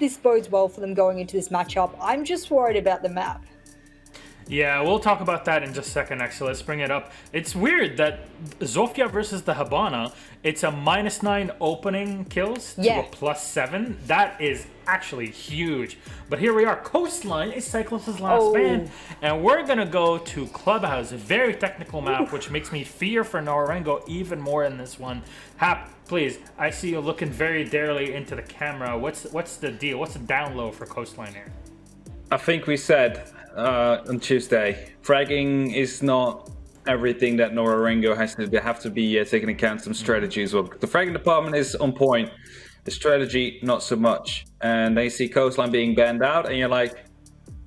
this bodes well for them going into this matchup. I'm just worried about the map. Yeah, we'll talk about that in just a second, actually. Let's bring it up. It's weird that Zofia versus the Habana, it's a -9 opening kills to a +7. That is actually huge. But here we are. Coastline is Cyclops' last ban. And we're going to go to Clubhouse, a very technical map, which makes me fear for Nora-Rengo even more in this one. Hap, please, I see you looking very darely into the camera. What's the deal? What's the down low for Coastline here? I think we said on Tuesday, fragging is not everything that Nora-Rengo has to. They have to be taking into account some strategy as well. The fragging department is on point, the strategy not so much. And they see Coastline being banned out, and you're like,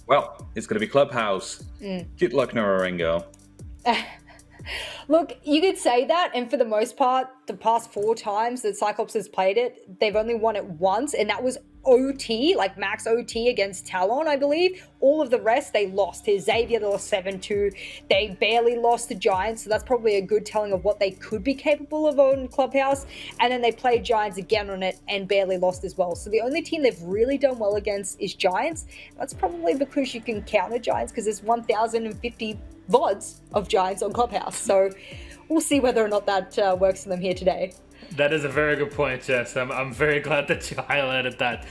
well, it's going to be Clubhouse. Good luck, Nora-Rengo. Look, you could say that, and for the most part, the past 4 times that Cyclops has played it, they've only won it once, and that was OT, like max OT against Talon, I believe. All of the rest, they lost. To Xavier, they lost 7-2. They barely lost to Giants, so that's probably a good telling of what they could be capable of on Clubhouse. And then they played Giants again on it and barely lost as well. So the only team they've really done well against is Giants. That's probably because you can counter Giants, because there's 1,050 VODs of Giants on Clubhouse. So we'll see whether or not that works for them here today. That is a very good point, Jess. I'm very glad that you highlighted that.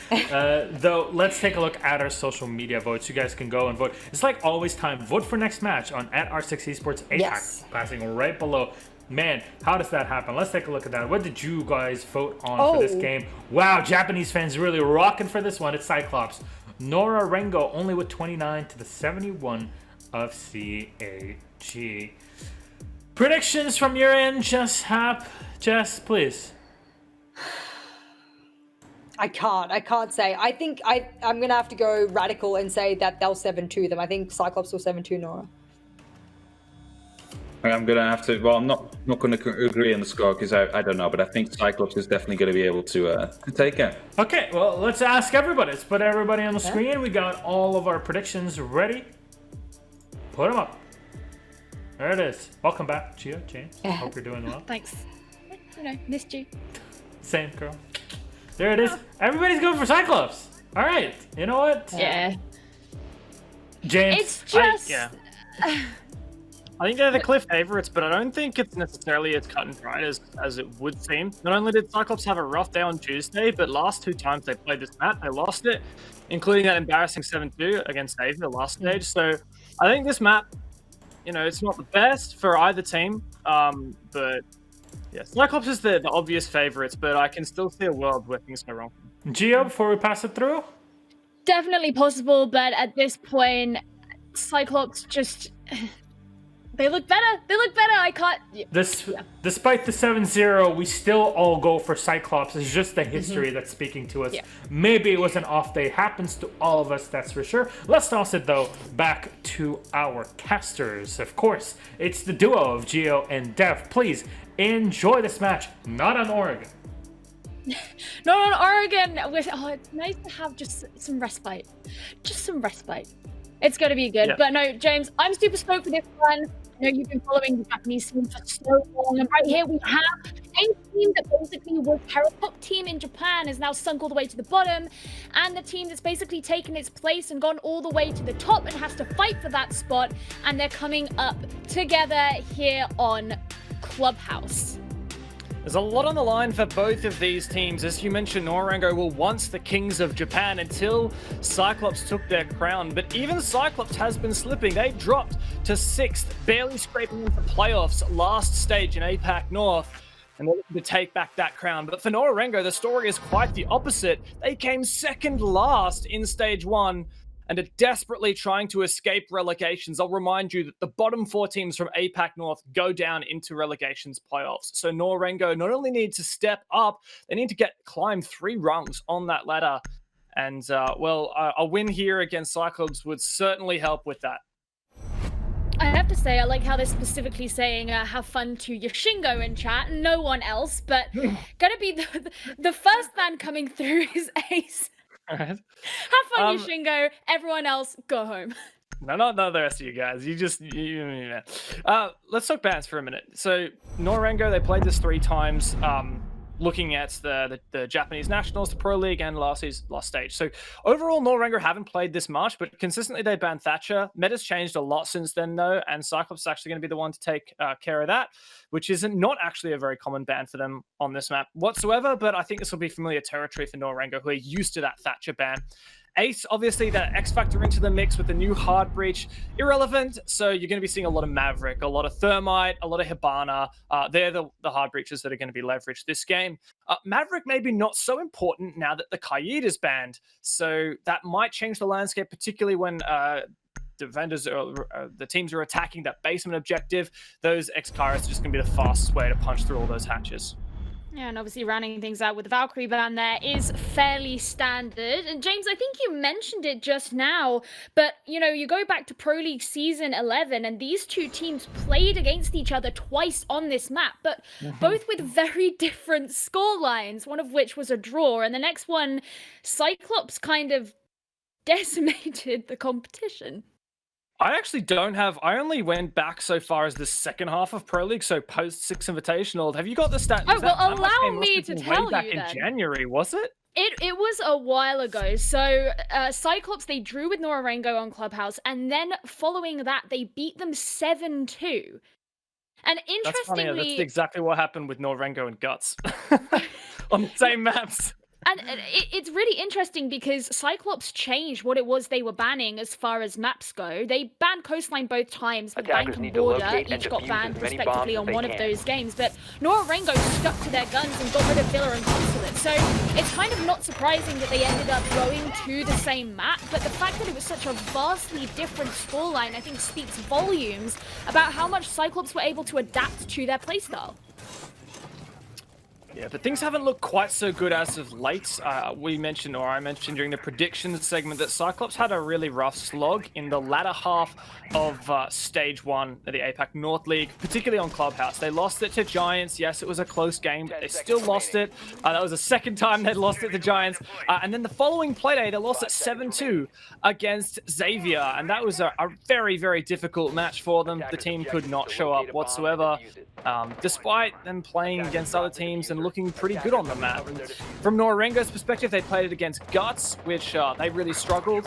Though, let's take a look at our social media votes. You guys can go and vote. It's like always time. Vote for next match on @R6 Esports APAC, passing right below. Man, how does that happen? Let's take a look at that. What did you guys vote on for this game? Wow, Japanese fans really rocking for this one. It's Cyclops. Nora-Rengo only with 29 to the 71 of CAG. Predictions from your end, Jess, Hap. Jess, please. I can't say. I think I'm going to have to go radical and say that they'll 7-2 them. I think Cyclops will 7-2 Nora. I'm going to have to, well, I'm not going to agree on the score because I don't know, but I think Cyclops is definitely going to be able to take it. Okay, well, let's ask everybody. Let's put everybody on the screen. We got all of our predictions ready. Put them up. There it is. Welcome back, Chia, James. Hope you're doing well. Thanks. You know, missed you. Same, girl. There it is. Everybody's going for Cyclops. All right. You know what? Yeah. James. It's just... I think they're the clear favorites, but I don't think it's necessarily as cut and dried as it would seem. Not only did Cyclops have a rough day on Tuesday, but last 2 times they played this map, they lost it, including that embarrassing 7-2 against Xavier last stage. So I think this map, you know, it's not the best for either team, but yeah, Cyclops is the obvious favorites, but I can still see a world where things go wrong. Gio, before we pass it through? Definitely possible, but at this point, Cyclops just... They look better. They look better. I can't... Despite the 7-0, we still all go for Cyclops. It's just the history that's speaking to us. Yeah. Maybe it was an off day. Happens to all of us, that's for sure. Let's toss it, though, back to our casters. Of course, it's the duo of Gio and Dev. Please enjoy this match. Not on Oregon. Not on Oregon. It's nice to have just some respite. Just some respite. It's going to be good. Yeah. But no, James, I'm super stoked for this one. I know you've been following the Japanese team for so long. And right here we have a team that basically was top team in Japan is now sunk all the way to the bottom. And the team that's basically taken its place and gone all the way to the top and has to fight for that spot. And they're coming up together here on Clubhouse. There's a lot on the line for both of these teams. As you mentioned, Nora-Rengo were once the kings of Japan until Cyclops took their crown. But even Cyclops has been slipping. They dropped to 6th, barely scraping into playoffs last stage in APAC North. And they're looking to take back that crown. But for Nora-Rengo, the story is quite the opposite. They came 2nd last in stage 1. And are desperately trying to escape relegations. I'll remind you that the bottom 4 teams from APAC North go down into relegations playoffs. So Nora-Rengo not only need to step up, they need to climb 3 rungs on that ladder. And, a win here against Cyclops would certainly help with that. I have to say, I like how they're specifically saying have fun to Yoshingo in chat, no one else, but gonna be the first man coming through is Ace. All right. Have fun, Yoshingo. Everyone else, go home. No, not the rest of you guys. Let's talk bans for a minute. So, Nora-Rengo, they played this 3 times. looking at the Japanese Nationals, the Pro League, and last stage. So overall, Nora-Rengo haven't played this much, but consistently they banned Thatcher. Meta's changed a lot since then, though, and Cyclops is actually going to be the one to take care of that, which is not actually a very common ban for them on this map whatsoever, but I think this will be familiar territory for Nora-Rengo, who are used to that Thatcher ban. Ace, obviously, that X Factor into the mix with the new Hard Breach, irrelevant. So you're going to be seeing a lot of Maverick, a lot of Thermite, a lot of Hibana. They're the Hard Breaches that are going to be leveraged this game. Maverick maybe not so important now that the Kaid is banned. So that might change the landscape, particularly when defenders the teams are attacking that basement objective. Those X-Kairos are just going to be the fastest way to punch through all those hatches. Yeah, and obviously rounding things out with the Valkyrie ban there is fairly standard. And James, I think you mentioned it just now, but you know, you go back to Pro League Season 11 and these two teams played against each other twice on this map, but both with very different score lines, one of which was a draw, and the next one, Cyclops kind of decimated the competition. I actually don't have. I only went back so far as the second half of Pro League, so post 6 Invitational. Have you got the stat? Oh, well, allow me to tell you back in January, was it? It was a while ago. So Cyclops, they drew with Nora-Rengo on Clubhouse, and then following that, they beat them 7-2. And interestingly, that's funny. That's exactly what happened with Nora-Rengo and Guts on the same maps. And it's really interesting because Cyclops changed what it was they were banning as far as maps go. They banned Coastline both times, but Bank and Border each got banned respectively on one of those games. But Nora-Rengo stuck to their guns and got rid of Villa and Consulate. So it's kind of not surprising that they ended up going to the same map. But the fact that it was such a vastly different scoreline, I think, speaks volumes about how much Cyclops were able to adapt to their playstyle. Yeah, but things haven't looked quite so good as of late. I mentioned during the predictions segment that Cyclops had a really rough slog in the latter half of Stage 1 of the APAC North League, particularly on Clubhouse. They lost it to Giants. Yes, it was a close game, but they still lost it. That was the second time they'd lost it to Giants. And then the following Playday, they lost it 7-2 against Xavier, and that was a very, very difficult match for them. The team could not show up whatsoever, despite them playing against other teams and looking pretty good on the map. And from Nora-Rengo's perspective, they played it against Guts, which they really struggled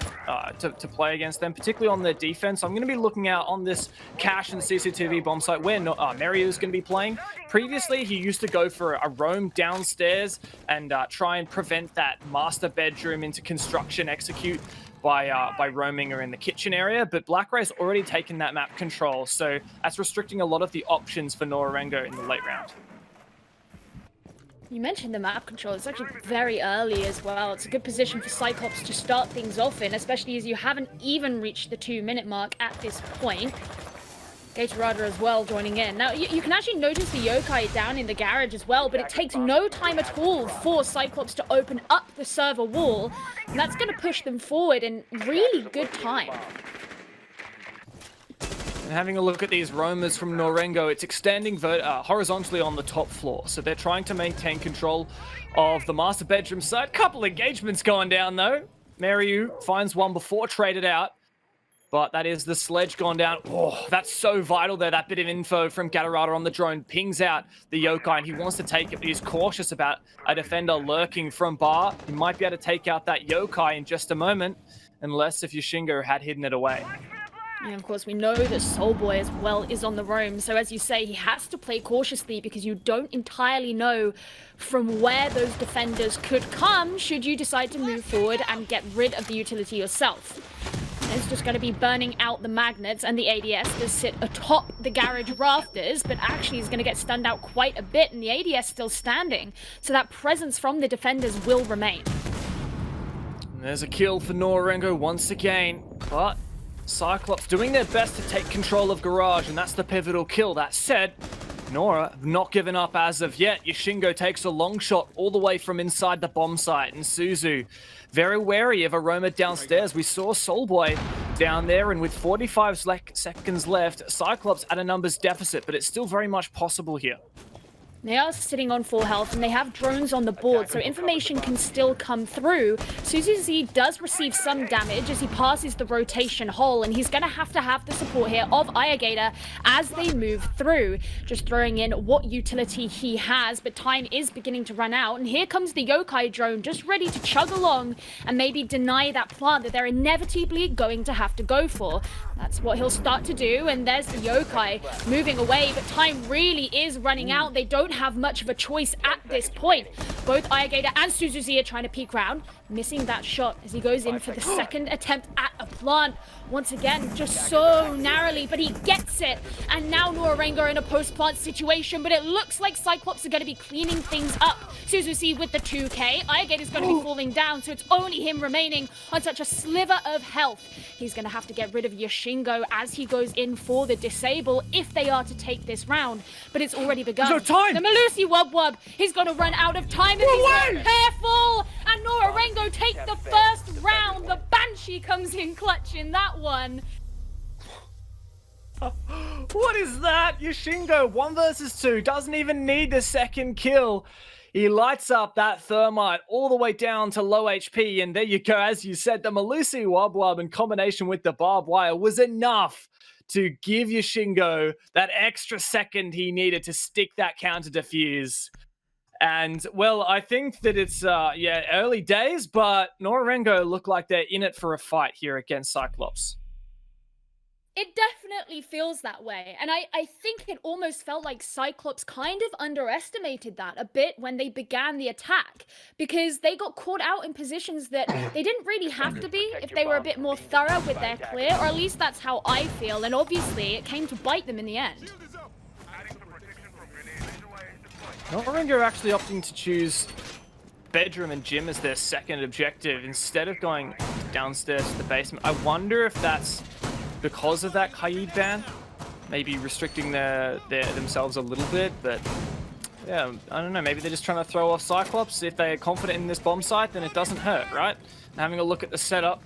to play against them, particularly on their defense. I'm going to be looking out on this cache and CCTV bomb site where Mario is going to be playing. Previously, he used to go for a roam downstairs and try and prevent that master bedroom into construction execute by roaming or in the kitchen area, but Black Ray's already taken that map control, so that's restricting a lot of the options for Nora-Rengo in the late round. You mentioned the map control. It's actually very early as well. It's a good position for Cyclops to start things off in, especially as you haven't even reached the 2-minute mark at this point. Gatorada as well joining in. Now, you can actually notice the yokai down in the garage as well, but it takes no time at all for Cyclops to open up the server wall, and that's going to push them forward in really good time. And having a look at these roamers from Nora-Rengo, it's extending horizontally on the top floor. So they're trying to maintain control of the master bedroom side. Couple engagements going down though. Mariu finds one before traded out. But that is the sledge gone down. Oh, that's so vital there. That bit of info from Gatorada on the drone pings out the yokai, and he wants to take it, but he's cautious about a defender lurking from bar. He might be able to take out that yokai in just a moment, unless if Yoshingo had hidden it away. And of course, we know that Soulboy as well is on the roam. So as you say, he has to play cautiously because you don't entirely know from where those defenders could come should you decide to move forward and get rid of the utility yourself. It's just going to be burning out the magnets and the ADS that sit atop the garage rafters, but actually is going to get stunned out quite a bit, and the ADS still standing. So that presence from the defenders will remain. And there's a kill for Nora-Rengo once again, but Cyclops doing their best to take control of Garage, and that's the pivotal kill. That said, Nora have not given up as of yet. Yoshingo takes a long shot all the way from inside the bomb site, and Suzu very wary of a roamer downstairs. We saw Soulboy down there, and with 45 seconds left, Cyclops at a numbers deficit, but it's still very much possible here. They are sitting on full health and they have drones on the board, so information can still come through. Suzuzi does receive some damage as he passes the rotation hole, and he's going to have the support here of Ayagator as they move through. Just throwing in what utility he has, but time is beginning to run out. And here comes the Yokai drone just ready to chug along and maybe deny that plant that they're inevitably going to have to go for. That's what he'll start to do, and there's the Yokai moving away, but time really is running out. They don't have much of a choice at this point. Both Ayagator and Suzuzi are trying to peek round, missing that shot as he goes in for the second attempt at a plant. Once again, just so narrowly, but he gets it. And now Nora-Rengo in a post-plant situation, but it looks like Cyclops are going to be cleaning things up. Suzuzi with the 2K. Ayagator's going to be falling down, so it's only him remaining on such a sliver of health. He's going to have to get rid of Yoshingo as he goes in for the disable if they are to take this round. But it's already begun. There's no time! The Malusi Wub he's going to run out of time if he's not careful. And Nora-Rengo take the first round. The Banshee comes in clutch in that one. What is that? Yoshingo, 1 versus 2, doesn't even need the second kill. He lights up that thermite all the way down to low HP, and there you go. As you said, the Malusi Wub in combination with the barbed wire was enough to give Yoshingo that extra second he needed to stick that counter defuse. And, well, I think that it's, early days, but Nora-Rengo look like they're in it for a fight here against Cyclops. It definitely feels that way, and I think it almost felt like Cyclops kind of underestimated that a bit when they began the attack, because they got caught out in positions that they didn't really have to be if they were a bit more thorough with their clear, or at least that's how I feel, and obviously it came to bite them in the end. Nora-Rengo actually opting to choose bedroom and gym as their second objective instead of going downstairs to the basement. I wonder if that's because of that Kaid ban, maybe restricting themselves a little bit, but yeah, I don't know, maybe they're just trying to throw off Cyclops. If they're confident in this bomb site, then it doesn't hurt, right? And having a look at the setup,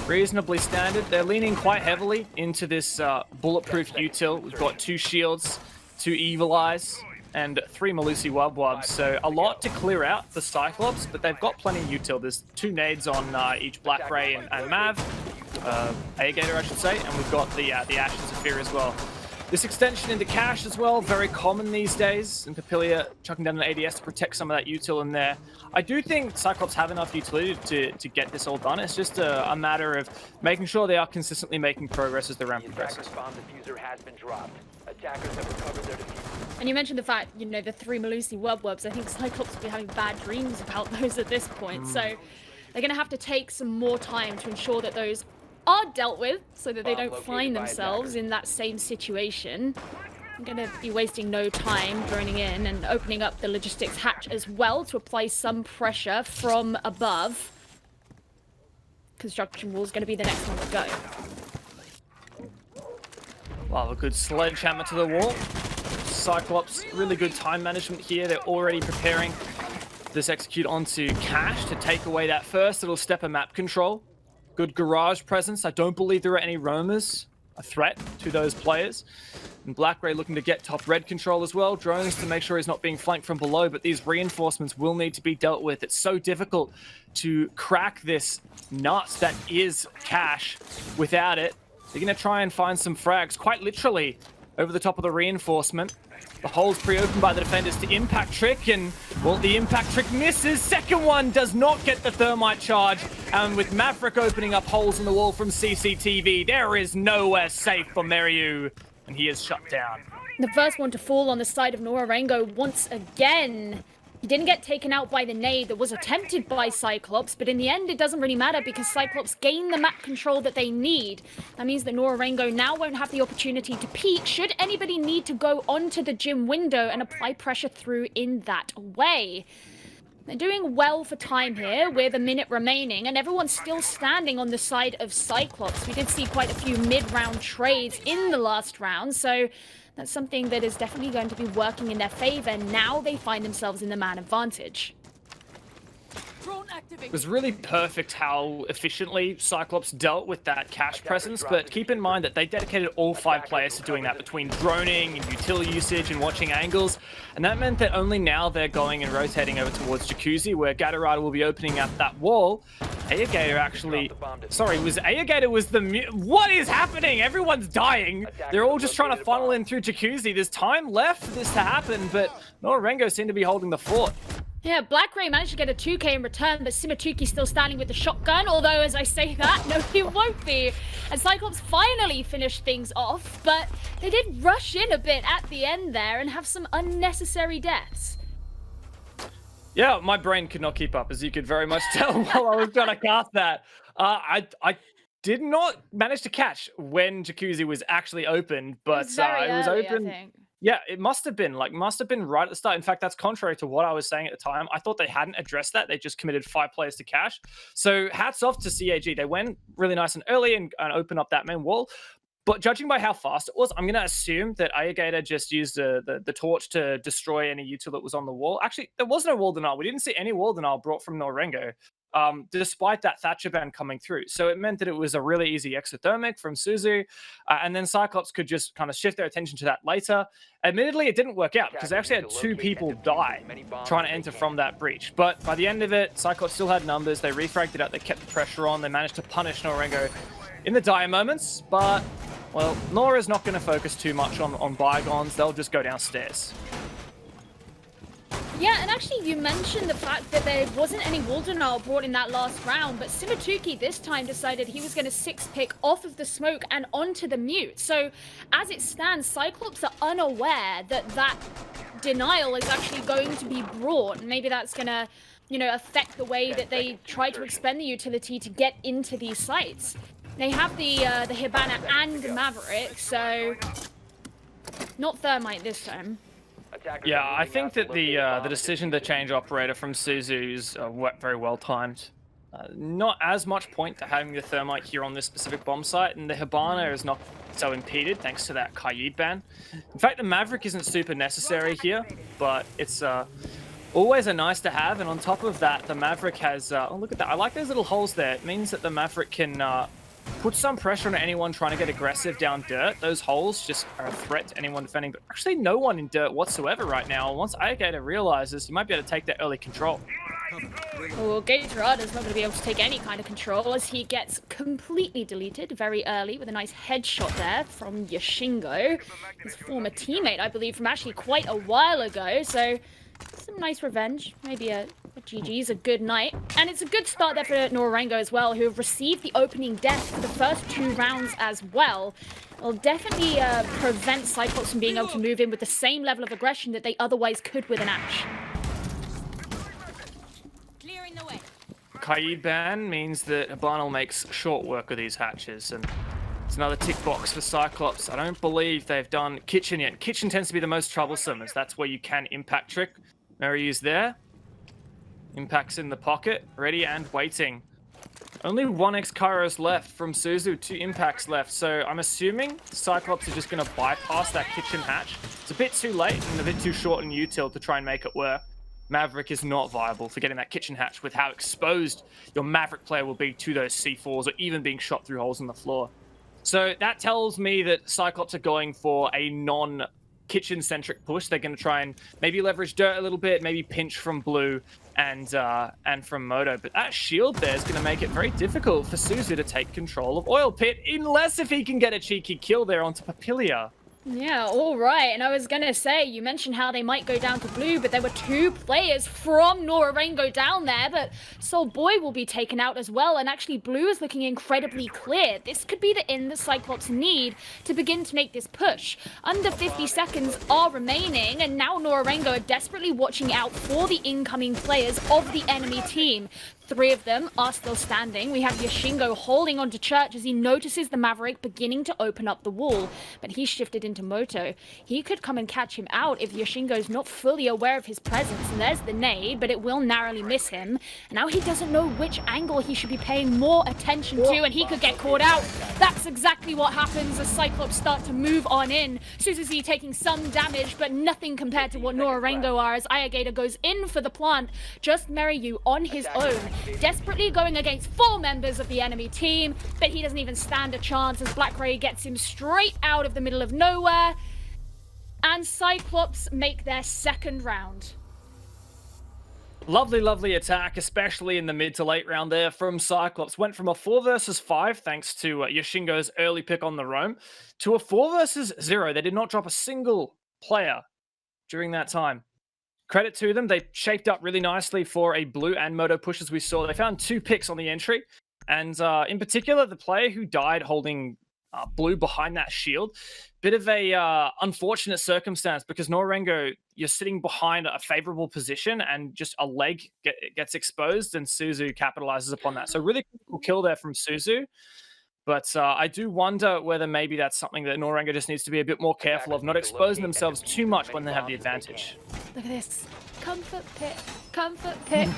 reasonably standard. They're leaning quite heavily into this bulletproof util. We've got 2 shields, 2 evil eyes, and 3 Malusi Wub, so a lot to clear out for Cyclops, but they've got plenty of util. There's 2 nades on each Black Ray and Mav, Ayagator I should say, and we've got the Ashen Zephyr as well. This extension into cash as well, very common these days, and Papilia chucking down an ADS to protect some of that util in there. I do think Cyclops have enough utility to get this all done. It's just a matter of making sure they are consistently making progress as the round progresses. And you mentioned the fact, you know, the 3 Malusi Wubs. I think Cyclops will be having bad dreams about those at this point. So they're going to have to take some more time to ensure that those are dealt with so that they don't find themselves in that same situation. I'm going to be wasting no time droning in and opening up the logistics hatch as well to apply some pressure from above. Construction wall is going to be the next one to go. Wow, a good sledgehammer to the wall. Cyclops, really good time management here. They're already preparing this execute onto cash to take away that first little step of map control. Good garage presence. I don't believe there are any roamers a threat to those players. And Black Ray looking to get top red control as well. Drones to make sure he's not being flanked from below, but these reinforcements will need to be dealt with. It's so difficult to crack this nut that is cash without it. They're going to try and find some frags, quite literally, over the top of the reinforcement. The hole's pre-opened by the defenders to impact trick, and, well, the impact trick misses. Second one does not get the thermite charge, and with Maverick opening up holes in the wall from CCTV, there is nowhere safe for Meryu, and he is shut down. The first one to fall on the side of Nora-Rengo once again. He didn't get taken out by the nade that was attempted by Cyclops, but in the end it doesn't really matter because Cyclops gained the map control that they need. That means that Nora-Rengo now won't have the opportunity to peek should anybody need to go onto the gym window and apply pressure through in that way. They're doing well for time here with a minute remaining, and everyone's still standing on the side of Cyclops. We did see quite a few mid-round trades in the last round, so that's something that is definitely going to be working in their favor. Now they find themselves in the man advantage. It was really perfect how efficiently Cyclops dealt with that cash presence, but keep in mind that they dedicated all 5 players to doing that between droning and utility usage and watching angles, and that meant that only now they're going and rotating over towards Jacuzzi, where Gatorada will be opening up that wall. Ayagator actually... Sorry, Ayagator was the... What is happening? Everyone's dying. They're all just trying to funnel in through Jacuzzi. There's time left for this to happen, but Nora-Rengo seem to be holding the fort. Yeah, Black Ray managed to get a 2k in return, but Simatuki's still standing with the shotgun, although as I say that, no, he won't be. And Cyclops finally finished things off, but they did rush in a bit at the end there and have some unnecessary deaths. Yeah, my brain could not keep up, as you could very much tell while I was trying to cast that. I did not manage to catch when Jacuzzi was actually opened, but it was open. I think. Yeah, it must have been right at the start. In fact, that's contrary to what I was saying at the time. I thought they hadn't addressed that. They just committed 5 players to cash. So hats off to CAG. They went really nice and early and opened up that main wall. But judging by how fast it was, I'm going to assume that Ayagator just used the torch to destroy any util that was on the wall. Actually, there was no wall denial. We didn't see any wall denial brought from Nora-Rengo, despite that Thatcher ban coming through. So it meant that it was a really easy exothermic from Suzu, and then Cyclops could just kind of shift their attention to that later. Admittedly, it didn't work out because they actually had 2 people die trying to enter from that breach. But by the end of it, Cyclops still had numbers. They refragged it out. They kept the pressure on. They managed to punish Nora-Rengo in the dire moments. But, well, Nora's not going to focus too much on bygones. They'll just go downstairs. Yeah, and actually you mentioned the fact that there wasn't any wall denial brought in that last round, but Simatuki this time decided he was going to 6-pick off of the smoke and onto the mute. So as it stands, Cyclops are unaware that that denial is actually going to be brought. Maybe that's going to, you know, affect the way that they try to expend the utility to get into these sites. They have the Hibana and Maverick, so not Thermite this time. Yeah, I think that the decision to change operator from Suzu is very well timed. Not as much point to having the Thermite here on this specific bomb site, and the Hibana is not so impeded thanks to that Kaid ban. In fact, the Maverick isn't super necessary here, but it's always a nice to have, and on top of that, the Maverick has... oh, look at that. I like those little holes there. It means that the Maverick can... put some pressure on anyone trying to get aggressive down dirt. Those holes just are a threat to anyone defending, but actually no one in dirt whatsoever right now. Once Ayagator realizes, he might be able to take that early control. Well, Gatorada's not going to be able to take any kind of control as he gets completely deleted very early with a nice headshot there from Yashingo, his former teammate, I believe, from actually quite a while ago. So some nice revenge, maybe a GG's, a good night. And it's a good start there for Nora-Rengo as well, who have received the opening death for the first 2 rounds as well. It'll definitely prevent Cyclops from being able to move in with the same level of aggression that they otherwise could with an Ashe. Clearing the way. Kaid ban means that Hibana makes short work of these hatches, and it's another tick box for Cyclops. I don't believe they've done Kitchen yet. Kitchen tends to be the most troublesome, as that's where you can impact trick. Maryu's there. Impacts in the pocket, ready and waiting. Only 1x Kairos left from Suzu, 2 impacts left, so I'm assuming Cyclops is just going to bypass that kitchen hatch. It's a bit too late and a bit too short in util to try and make it work. Maverick is not viable for getting that kitchen hatch with how exposed your Maverick player will be to those C4s or even being shot through holes in the floor. So that tells me that Cyclops are going for a non-kitchen-centric push. They're going to try and maybe leverage dirt a little bit, maybe pinch from blue and from Moto. But that shield there is going to make it very difficult for Suzu to take control of Oil Pit, unless if he can get a cheeky kill there onto Papilia. Yeah, all right. And I was going to say, you mentioned how they might go down to blue, but there were 2 players from Nora-Rengo down there, but Soul Boy will be taken out as well. And actually, blue is looking incredibly clear. This could be the end the Cyclops need to begin to make this push. Under 50 seconds are remaining, and now Nora-Rengo are desperately watching out for the incoming players of the enemy team. 3 of them are still standing. We have Yashingo holding onto Church as he notices the Maverick beginning to open up the wall, but he's shifted into Moto. He could come and catch him out if Yashingo's not fully aware of his presence, and there's the nade, but it will narrowly miss him. Now he doesn't know which angle he should be paying more attention to, and he could get caught out. That's exactly what happens as Cyclops start to move on in. Suzuki taking some damage, but nothing compared to what Nora-Rengo are as Ayagator goes in for the plant. Just Merryu on his own, desperately going against 4 members of the enemy team, but he doesn't even stand a chance as Black Ray gets him straight out of the middle of nowhere. And Cyclops make their second round. Lovely, lovely attack, especially in the mid to late round there from Cyclops. Went from a 4 versus 5, thanks to Yashingo's early pick on the roam, to a 4 versus 0. They did not drop a single player during that time. Credit to them, they shaped up really nicely for a blue and moto push, as we saw. They found 2 picks on the entry, and in particular, the player who died holding blue behind that shield. Bit of a unfortunate circumstance because Nora-Rengo, you're sitting behind a favorable position and just a leg gets exposed and Suzu capitalizes upon that. So really cool kill there from Suzu. But I do wonder whether maybe that's something that Nora-Rengo just needs to be a bit more careful of, not exposing themselves too much when they have the advantage. Look at this. Comfort pit. Comfort pit.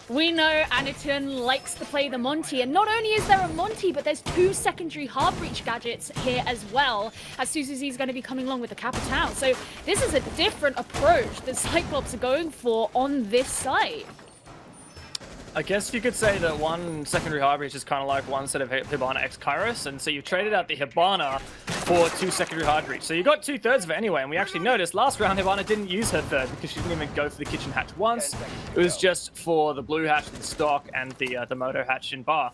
We know Aniton likes to play the Monty, and not only is there a Monty, but there's 2 secondary hard breach gadgets here as well, as Suzuki is going to be coming along with the Capitão. So this is a different approach that Cyclops are going for on this site. I guess you could say that one secondary hard breach is kind of like one set of Hibana X Kairos, and so you traded out the Hibana for 2 secondary hard breach. So you got 2/3 of it anyway, and we actually noticed last round Hibana didn't use her third because she didn't even go for the kitchen hatch once. It was just for the blue hatch in stock and the moto hatch in bar.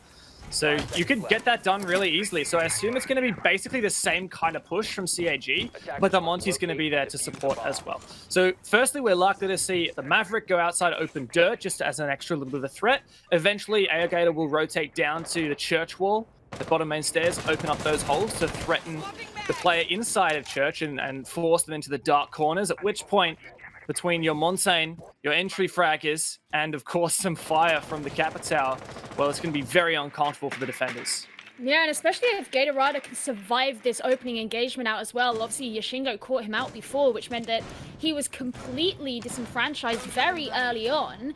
So you could get that done really easily. So I assume it's going to be basically the same kind of push from CAG, but the Monty's going to be there to support as well. So firstly, we're likely to see the Maverick go outside open dirt just as an extra little bit of a threat. Eventually, Ayagator will rotate down to the church wall, the bottom main stairs, open up those holes to threaten the player inside of church and force them into the dark corners, at which point, between your Montaigne, your entry fraggers, and of course some fire from the Capitão, well, it's going to be very uncomfortable for the defenders. Yeah, and especially if Gatorada can survive this opening engagement out as well. Obviously, Yashingo caught him out before, which meant that he was completely disenfranchised very early on.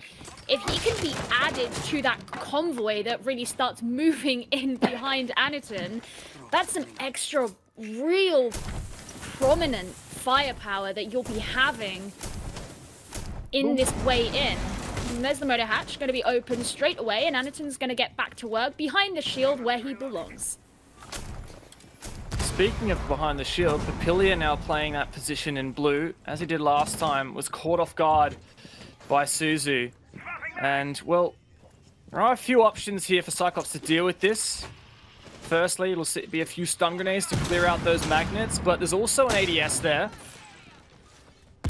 If he can be added to that convoy that really starts moving in behind Aniton, that's some extra real prominent firepower that you'll be having in this way in. And there's the motor hatch, going to be open straight away, and Aniton's going to get back to work behind the shield where he belongs. Speaking of behind the shield, Papilia now playing that position in blue, as he did last time, was caught off guard by Suzu. And, well, there are a few options here for Cyclops to deal with this. Firstly, it'll be a few stun grenades to clear out those magnets, but there's also an ADS there.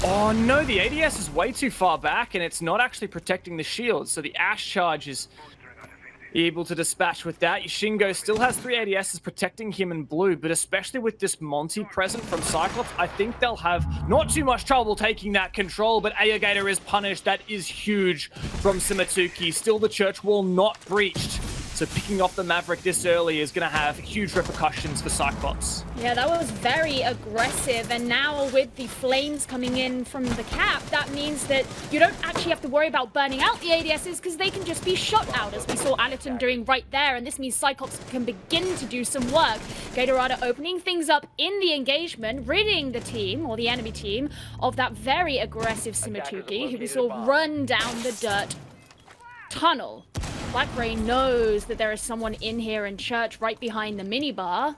Oh no, the ADS is way too far back and it's not actually protecting the shield, so the Ash charge is able to dispatch with that. Yashingo still has 3 ADSs protecting him in blue, but especially with this Monty present from Cyclops, I think they'll have not too much trouble taking that control, but Ayagator is punished. That is huge from Simatuki. Still the church wall not breached. So picking off the Maverick this early is going to have huge repercussions for Cyclops. Yeah, that was very aggressive. And now with the flames coming in from the cap, that means that you don't actually have to worry about burning out the ADSs because they can just be shot out, as we saw Aniton doing right there. And this means Cyclops can begin to do some work. Gatorada opening things up in the engagement, ridding the team, or the enemy team, of that very aggressive Simatuki, who we saw run down the dirt tunnel. Black Ray knows that there is someone in here in church right behind the minibar.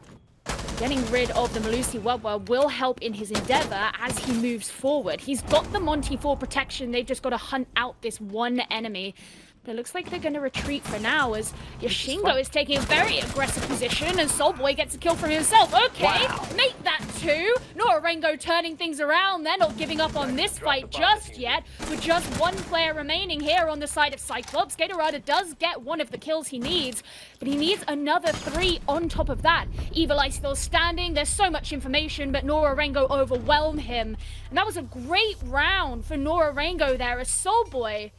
Getting rid of the Malusi Webwa will help in his endeavor as he moves forward. He's got the Monty for protection. They've just got to hunt out this one enemy. But it looks like they're going to retreat for now as Yashingo is taking a very aggressive position and Soulboy gets a kill from himself. Okay, wow. Make that 2. Nora-Rengo turning things around. They're not giving up on this fight just yet. With just 1 player remaining here on the side of Cyclops, Gatorada does get one of the kills he needs, but he needs another 3 on top of that. Evil Eye still standing. There's so much information, but Nora-Rengo overwhelmed him. And that was a great round for Nora-Rengo there as Soulboy.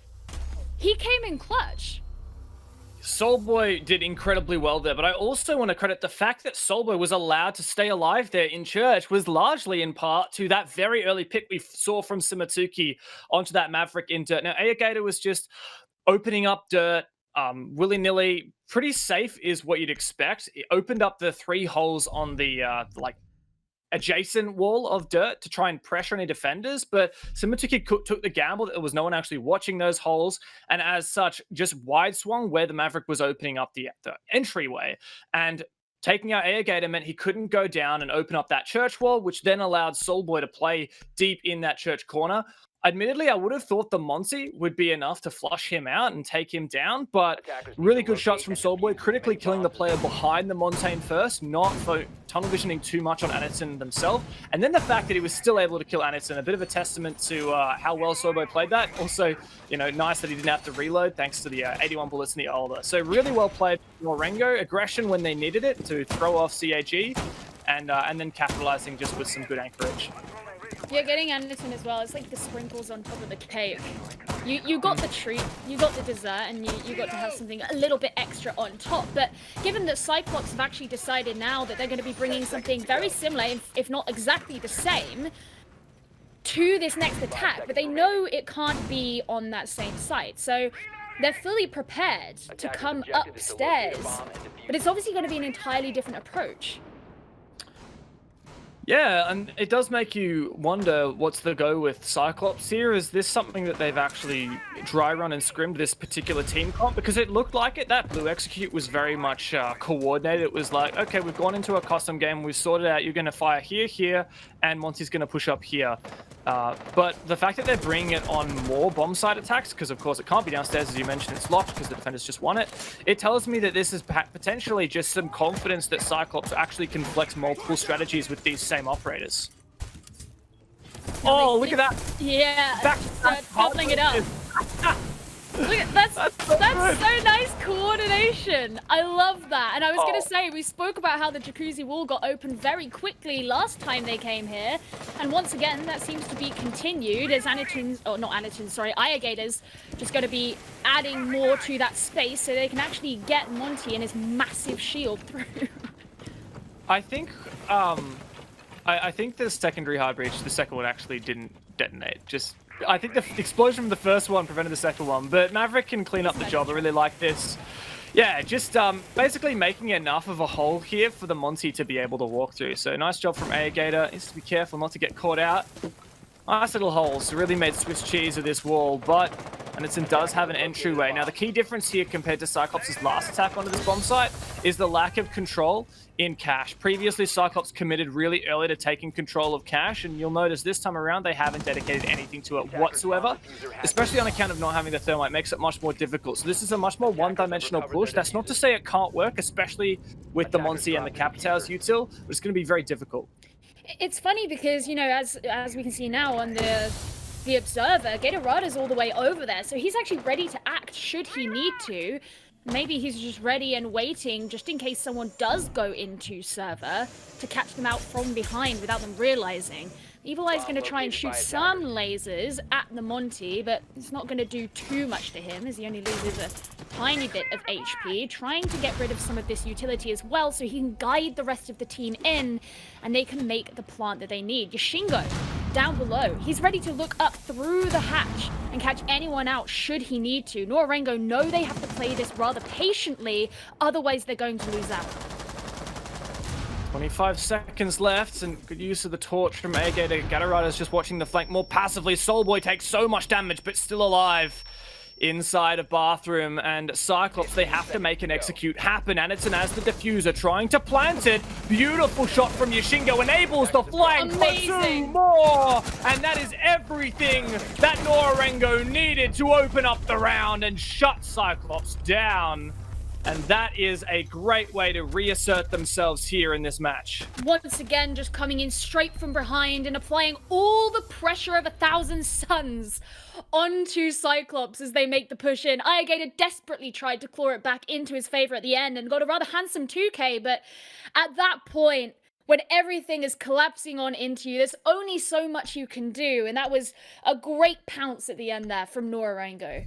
He came in clutch. Soulboy did incredibly well there, but I also want to credit the fact that Soulboy was allowed to stay alive there in church was largely in part to that very early pick we saw from Simatuki onto that Maverick in dirt. Now, Aegator was just opening up dirt willy-nilly. Pretty safe is what you'd expect. It opened up the 3 holes on the adjacent wall of dirt to try and pressure any defenders, but Simatuki took the gamble that there was no one actually watching those holes, and as such, just wide swung where the Maverick was opening up the entryway. And taking out Airgator meant he couldn't go down and open up that church wall, which then allowed Soulboy to play deep in that church corner. Admittedly, I would have thought the Monty would be enough to flush him out and take him down, but really good shots from Soulboy, critically killing the player behind the Montaigne first, not for tunnel visioning too much on Anderson themselves. And then the fact that he was still able to kill Anderson, a bit of a testament to how well Soulboy played that. Also, nice that he didn't have to reload thanks to the 81 bullets in the older. So really well played Nora-Rengo. Aggression when they needed it to throw off CAG, and then capitalizing just with some good anchorage. Yeah, getting Anderson as well. It's like the sprinkles on top of the cake. You got the treat, you got the dessert, and you got to have something a little bit extra on top. But given that Cyclops have actually decided now that they're going to be bringing something very similar, if not exactly the same, to this next attack, but they know it can't be on that same site. So they're fully prepared to come upstairs, but it's obviously going to be an entirely different approach. Yeah, and it does make you wonder what's the go with Cyclops here. Is this something that they've actually dry run and scrimmed this particular team comp? Because it looked like it. That blue execute was very much coordinated. It was like, okay, we've gone into a custom game, we've sorted out, you're going to fire here, here, and Monty's going to push up here. But the fact that they're bringing it on more bomb site attacks, because of course it can't be downstairs, as you mentioned, it's locked because the defenders just won it. It tells me that this is potentially just some confidence that Cyclops actually can flex multiple strategies with these same operators. Oh, look at that! Yeah, doubling it up. Look at that's so nice coordination. I love that. And I was gonna say, we spoke about how the jacuzzi wall got open very quickly last time they came here, and once again that seems to be continued as Iagators just going to be adding more to that space so they can actually get Monty and his massive shield through. I think I think the secondary hard breach, the second one actually didn't detonate. I think the explosion from the first one prevented the second one, but Maverick can clean up the job. I really like this. Yeah, just basically making enough of a hole here for the Monty to be able to walk through. So nice job from Aegator. Needs to be careful not to get caught out. Nice little holes. Really made Swiss cheese of this wall, but Anderson does have an entryway. Now, the key difference here compared to Cyclops' last attack onto this bomb site is the lack of control in cache. Previously, Cyclops committed really early to taking control of cache, and you'll notice this time around they haven't dedicated anything to it whatsoever, especially on account of not having the thermite. Makes it much more difficult. So this is a much more one-dimensional push. That's not to say it can't work, especially with the Monty and the Capitals util, but it's going to be very difficult. It's funny because, as we can see now on the Observer, Gatorada's all the way over there, so he's actually ready to act should he need to. Maybe he's just ready and waiting just in case someone does go into server to catch them out from behind without them realizing. Evil Eye's going to try and shoot some lasers at the Monty, but it's not going to do too much to him as he only loses a tiny bit of HP, trying to get rid of some of this utility as well so he can guide the rest of the team in and they can make the plant that they need. Yashingo down below. He's ready to look up through the hatch and catch anyone out should he need to. Nora-Rengo know they have to play this rather patiently, otherwise they're going to lose out. 25 seconds left, and good use of the torch from Aegator. Gatorada's just watching the flank more passively. Soulboy takes so much damage, but still alive inside a bathroom, and Cyclops, they have to make an execute happen. Anderson as the diffuser, trying to plant it. Beautiful shot from Yashingo, enables the flank for two more, and that is everything that Nora-Rengo needed to open up the round and shut Cyclops down. And that is a great way to reassert themselves here in this match. Once again, just coming in straight from behind and applying all the pressure of 1,000 suns onto Cyclops as they make the push in. Iagator desperately tried to claw it back into his favor at the end and got a rather handsome 2k, but at that point, when everything is collapsing on into you, there's only so much you can do, and that was a great pounce at the end there from Nora-Rengo.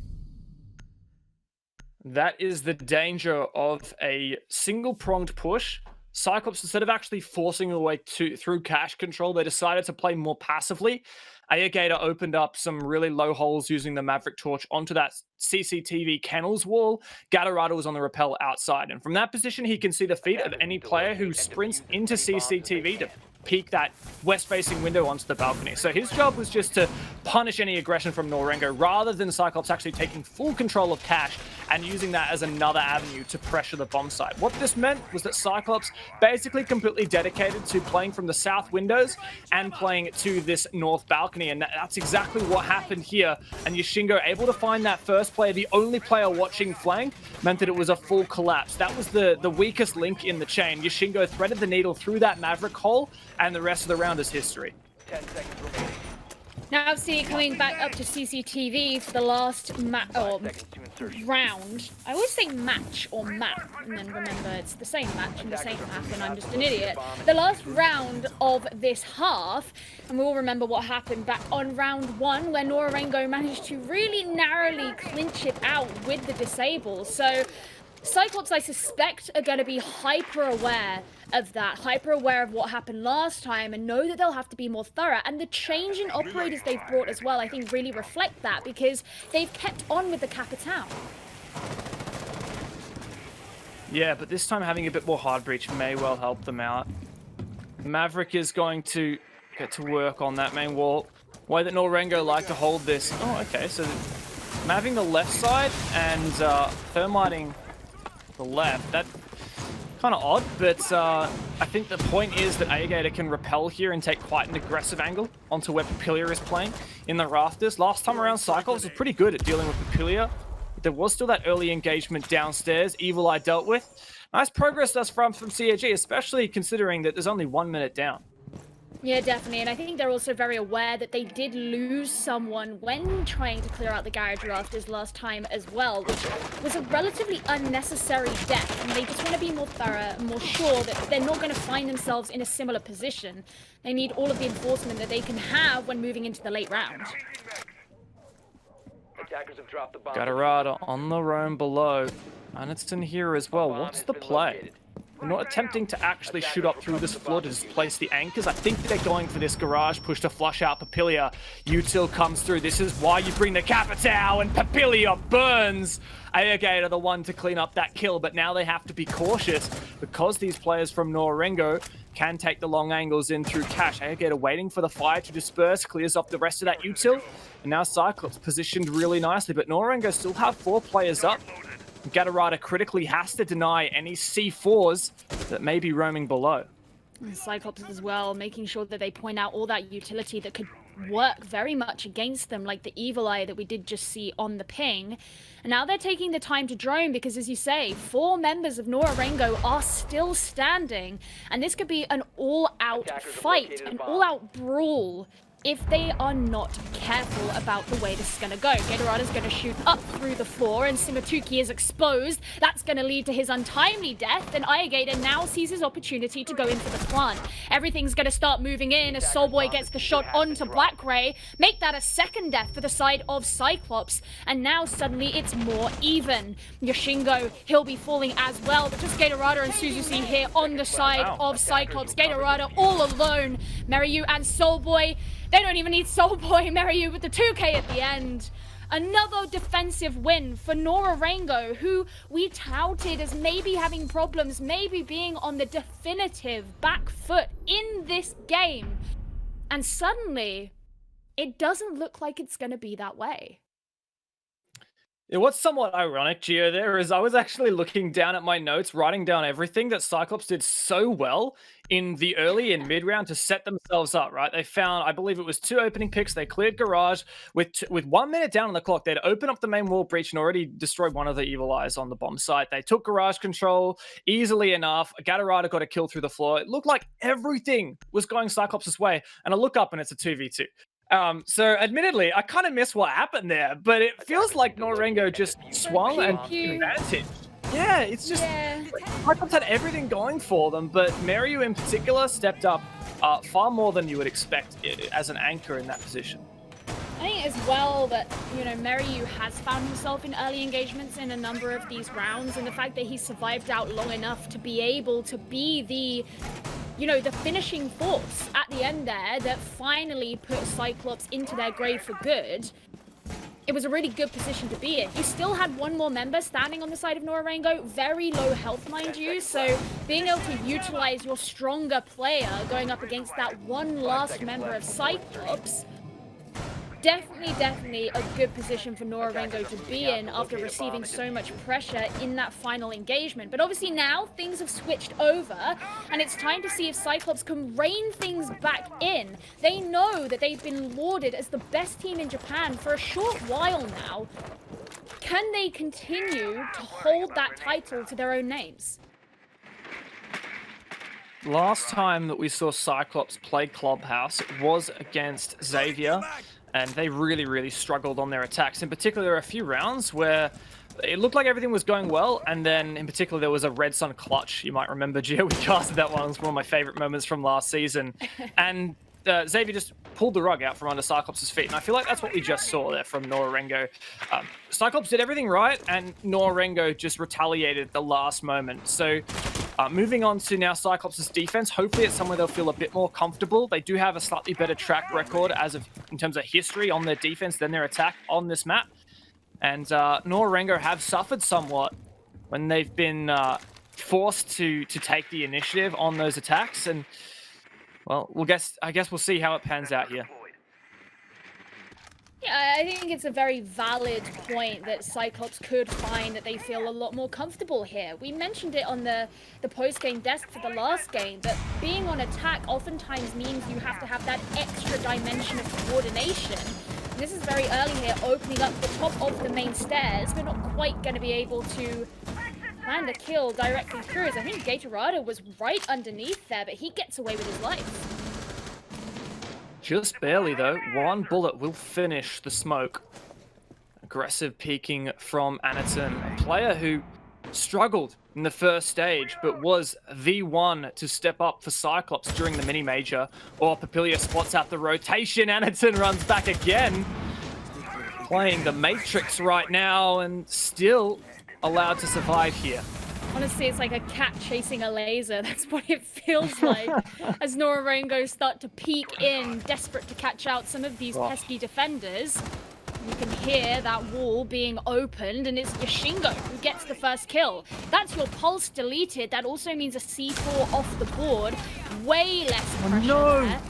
That is the danger of a single-pronged push. Cyclops, instead of actually forcing their way through cash control, they decided to play more passively. Gator opened up some really low holes using the Maverick Torch onto that CCTV kennels wall. Gatorado was on the rappel outside, and from that position, he can see the feet of any player who sprints into CCTV to peek that west-facing window onto the balcony. So his job was just to punish any aggression from Nora-Rengo, rather than Cyclops actually taking full control of cash and using that as another avenue to pressure the bomb site. What this meant was that Cyclops basically completely dedicated to playing from the south windows and playing to this north balcony, and that's exactly what happened here. And Yashingo, able to find that first player, the only player watching flank, meant that it was a full collapse. That was the weakest link in the chain. Yashingo threaded the needle through that Maverick hole, and the rest of the round is history. 10 seconds remaining. Now, see, coming back up to CCTV for the last Seconds to insertion. round. I always say match or map, and then remember it's the same match and the same map, and I'm just an idiot. The last round of this half, and we all remember what happened back on round 1, where Nora-Rengo managed to really narrowly clinch it out with the disable. So Cyclops, I suspect, are going to be hyper aware of that, hyper aware of what happened last time, and know that they'll have to be more thorough. And the change in operators they've brought as well, I think, really reflect that, because they've kept on with the Capital. Yeah, but this time having a bit more hard breach may well help them out. Maverick is going to get to work on that main wall. Way that Nora-Rengo like to hold this. Oh, okay, so Maving the left side and thermiting the left. That kind of odd, but I think the point is that Gator can repel here and take quite an aggressive angle onto where Papilia is playing in the rafters. Last time around, Cyclops was pretty good at dealing with Papilia. There was still that early engagement downstairs. Evil Eye dealt with. Nice progress thus far from CAG, especially considering that there's only 1 minute down. Yeah, definitely, and I think they're also very aware that they did lose someone when trying to clear out the garage rafters last time as well, which was a relatively unnecessary death, and they just want to be more thorough and more sure that they're not going to find themselves in a similar position. They need all of the enforcement that they can have when moving into the late round. Attackers have dropped the bomb. Gatorada on the roam below. And it's in here as well. What's the play? They're not attempting to actually shoot up through this floor to just place the anchors. I think they're going for this garage push to flush out Papilia. Util comes through. This is why you bring the Capital, and Papilia burns. Gator the one to clean up that kill, but now they have to be cautious because these players from Nora-Rengo can take the long angles in through cash. Gator waiting for the fire to disperse, clears off the rest of that Util, and now Cyclops positioned really nicely, but Nora-Rengo still have 4 players up. Gatorada critically has to deny any C4s that may be roaming below. And Cyclops as well, making sure that they point out all that utility that could work very much against them, like the Evil Eye that we did just see on the ping. And now they're taking the time to drone because, as you say, 4 members of Nora-Rengo are still standing. And this could be an all-out fight, an all-out brawl, if they are not careful about the way this is going to go. Gatorada's going to shoot up through the floor, and Simatuki is exposed. That's going to lead to his untimely death, and Gator now sees his opportunity to go in for the plant. Everything's going to start moving in as Soulboy gets the shot onto Black Ray, make that a second death for the side of Cyclops, and now suddenly it's more even. Yashingo, he'll be falling as well, but just Gatorada and Suzuki here on the side of Cyclops. Gatorada all alone. Meryu and Soulboy, they don't even need Soulboy. Meryu with the 2K at the end. Another defensive win for Nora-Rengo, who we touted as maybe having problems, maybe being on the definitive back foot in this game. And suddenly, it doesn't look like it's going to be that way. What's somewhat ironic, Gio, there is I was actually looking down at my notes, writing down everything that Cyclops did so well in the early and mid-round to set themselves up, right? They found, I believe it was 2 opening picks. They cleared garage with 1 minute down on the clock. They'd opened up the main wall breach and already destroyed one of the Evil Eyes on the bomb site. They took garage control easily enough. Gatorada got a kill through the floor. It looked like everything was going Cyclops' way. And I look up and it's a 2v2. So admittedly, I kind of miss what happened there, but it feels like Nora-Rengo just swung and took advantage. Yeah, it's just Cyclops had everything going for them, but Meryu in particular stepped up far more than you would expect as an anchor in that position. I think as well that, you know, Meryu has found himself in early engagements in a number of these rounds, and the fact that he survived out long enough to be able to be the, you know, the finishing force at the end there that finally put Cyclops into their grave for good. It was a really good position to be in. You still had one more member standing on the side of Nora-Rengo, very low health, mind you, so being able to utilize your stronger player going up against that one last member of Cyclops, definitely a good position for Nora-Rengo to be in after receiving so much pressure in that final engagement. But obviously now things have switched over, and it's time to see if Cyclops can rein things back in. They know that they've been lauded as the best team in Japan for a short while now. Can they continue to hold that title to their own names? Last time that we saw Cyclops play Clubhouse was against Xavier, and they really struggled on their attacks. In particular, there were a few rounds where it looked like everything was going well, and then in particular there was a Red Sun clutch. You might remember, Gio, we casted that one. It was one of my favorite moments from last season. And Xavier just pulled the rug out from under Cyclops' feet, and I feel like that's what we just saw there from Nora-Rengo. Cyclops did everything right, and Nora-Rengo just retaliated at the last moment. So moving on to now Cyclops' defense, hopefully it's somewhere they'll feel a bit more comfortable. They do have a slightly better track record in terms of history on their defense than their attack on this map. And Nora-Rengo have suffered somewhat when they've been forced to take the initiative on those attacks. And well, I guess we'll see how it pans out here. Yeah, I think it's a very valid point that Cyclops could find that they feel a lot more comfortable here. We mentioned it on the post-game desk for the last game, that being on attack oftentimes means you have to have that extra dimension of coordination. And this is very early here, opening up the top of the main stairs, but not quite going to be able to land a kill directly through. As I think Gatorado was right underneath there, but he gets away with his life. Just barely, though. One bullet will finish the smoke. Aggressive peeking from Anaton, a player who struggled in the first stage, but was the one to step up for Cyclops during the mini-major. Or Papilia spots out the rotation. Anaton runs back again. Playing the Matrix right now and still allowed to survive here. Honestly, it's like a cat chasing a laser. That's what it feels like as Nora-Rengo start to peek in, desperate to catch out some of these pesky defenders. You can hear that wall being opened, and it's Yashingo who gets the first kill. That's your pulse deleted. That also means a C4 off the board. Way less pressure there.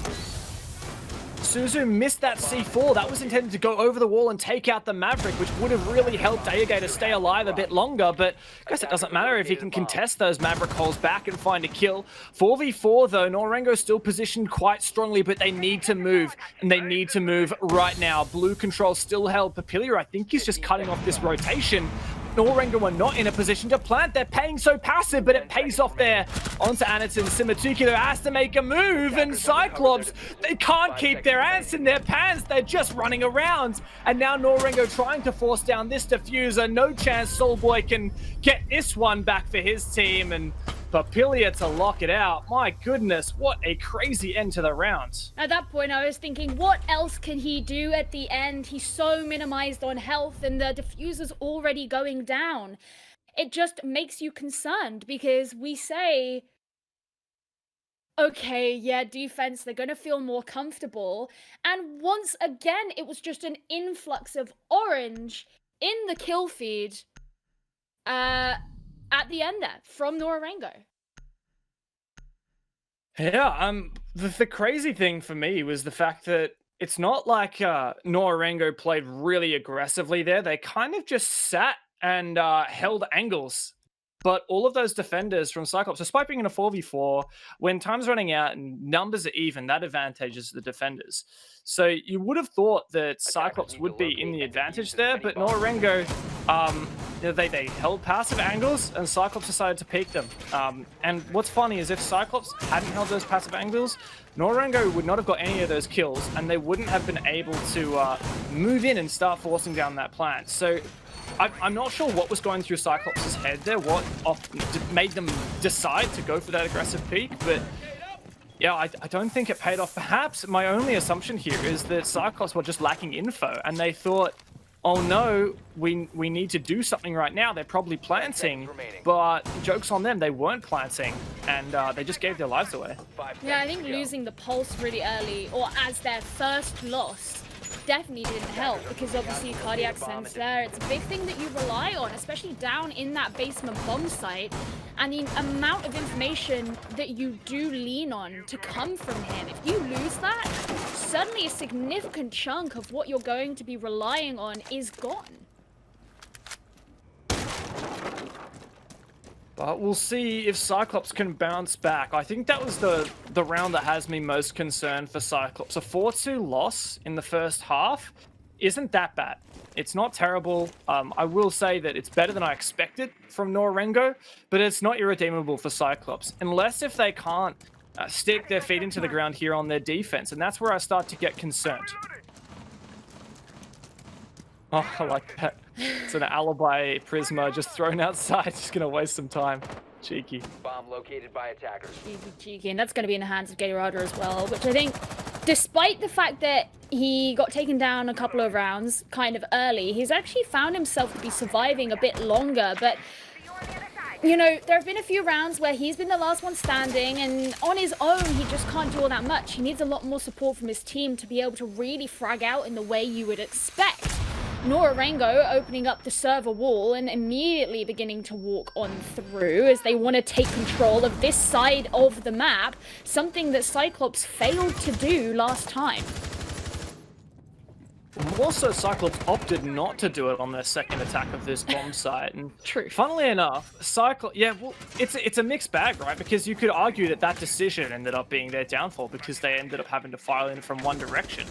Suzu missed that C4. That was intended to go over the wall and take out the Maverick, which would have really helped Aoge to stay alive a bit longer, but I guess it doesn't matter if he can contest those Maverick holes back and find a kill. 4v4 though, Nora-Rengo still positioned quite strongly, but they need to move, and they need to move right now. Blue control still held. Papilia, I think he's just cutting off this rotation. Nora-Rengo are not in a position to plant. They're paying so passive, but it pays off there onto Anaton. Simatuki, though, has to make a move, and Cyclops, they can't keep their ants in their pants. They're just running around. And now Nora-Rengo trying to force down this diffuser. No chance Soulboy can get this one back for his team, and Papilia to lock it out. My goodness, what a crazy end to the round. At that point, I was thinking, what else can he do at the end? He's so minimized on health, and the diffuser's already going down. It just makes you concerned, because we say, okay, yeah, defense, they're going to feel more comfortable. And once again, it was just an influx of orange in the kill feed. At the end there, from Nora-Rengo. Yeah, the crazy thing for me was the fact that it's not like Nora-Rengo played really aggressively there. They kind of just sat and held angles. But all of those defenders from Cyclops, despite being in a 4v4, when time's running out and numbers are even, that advantages the defenders. So you would have thought that Cyclops would be in the advantage there, but Nora-Rengo, they held passive angles, and Cyclops decided to peek them. And what's funny is if Cyclops hadn't held those passive angles, Nora-Rengo would not have got any of those kills, and they wouldn't have been able to move in and start forcing down that plant. So I'm not sure what was going through Cyclops' head there, what made them decide to go for that aggressive peek, but Yeah, I don't think it paid off. Perhaps my only assumption here is that Cyclops were just lacking info, and they thought, oh no, we need to do something right now. They're probably planting, but joke's on them, they weren't planting, and they just gave their lives away. Yeah, I think losing the pulse really early, or as their first loss, definitely didn't help, because obviously cardiac sense there, it's a big thing that you rely on, especially down in that basement bomb site, and the amount of information that you do lean on to come from him. If you lose that, suddenly a significant chunk of what you're going to be relying on is gone. But we'll see if Cyclops can bounce back. I think that was the round that has me most concerned for Cyclops. A 4-2 loss in the first half isn't that bad. It's not terrible. I will say that it's better than I expected from Nora-Rengo, but it's not irredeemable for Cyclops, unless if they can't stick their feet into the ground here on their defense, and that's where I start to get concerned. Oh, I like that. It's an alibi Prisma just thrown outside. Just gonna waste some time. Cheeky. Bomb located by attackers. Cheeky, and that's going to be in the hands of Gatorada as well, which I think, despite the fact that he got taken down a couple of rounds kind of early, he's actually found himself to be surviving a bit longer, but you know, there have been a few rounds where he's been the last one standing, and on his own, he just can't do all that much. He needs a lot more support from his team to be able to really frag out in the way you would expect. Nora-Rengo opening up the server wall and immediately beginning to walk on through as they want to take control of this side of the map, something that Cyclops failed to do last time. Also, Cyclops opted not to do it on their second attack of this bomb site. And True. Funnily enough, yeah, well, it's a mixed bag, right? Because you could argue that that decision ended up being their downfall because they ended up having to file in from one direction.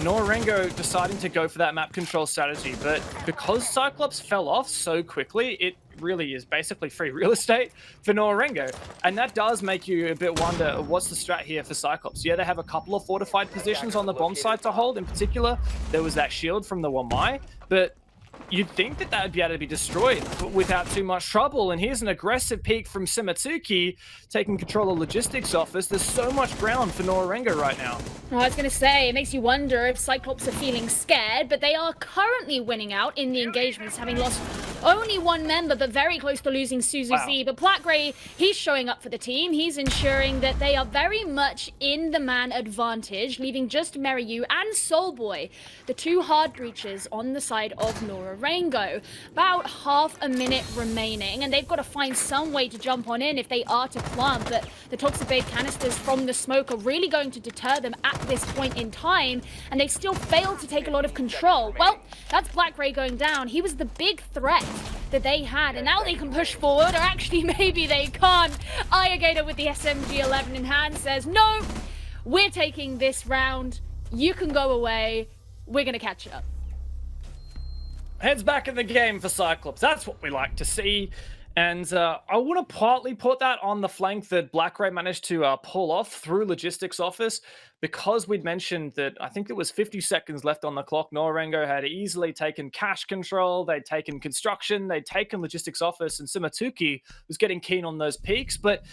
Nora-Rengo deciding to go for that map control strategy, but because Cyclops fell off so quickly, it really is basically free real estate for Nora-Rengo. And that does make you a bit wonder, what's the strat here for Cyclops? Yeah, they have a couple of fortified positions on the bomb site to hold. In particular, there was that shield from the Wamai, but you'd think that that would be able to be destroyed without too much trouble. And here's an aggressive peek from Simatsuki, taking control of logistics office. There's so much ground for Nora-Rengo right now. Well, I was going to say, it makes you wonder if Cyclops are feeling scared, but they are currently winning out in the engagements, having lost only one member, but very close to losing Suzu Z. But Blackgray, he's showing up for the team. He's ensuring that they are very much in the man advantage, leaving just Merryu and Soulboy, the two hard breaches on the side of Nora-Rengo. About half a minute remaining, and they've got to find some way to jump on in if they are to plant, but the Toxic Bait canisters from the smoke are really going to deter them at this point in time, and they still failed to take a lot of control. Well, that's Blackgray going down. He was the big threat that they had, and now they can push forward, or actually maybe they can't. Ayagator with the SMG-11 in hand says, no, we're taking this round. You can go away. We're gonna catch up. Heads back in the game for Cyclops. That's what we like to see. And I want to partly put that on the flank that Blackgray managed to pull off through logistics office, because we'd mentioned that I think it was 50 seconds left on the clock. Nora-Rengo had easily taken cash control, they'd taken construction, they'd taken logistics office, and Simatsuki was getting keen on those peaks. But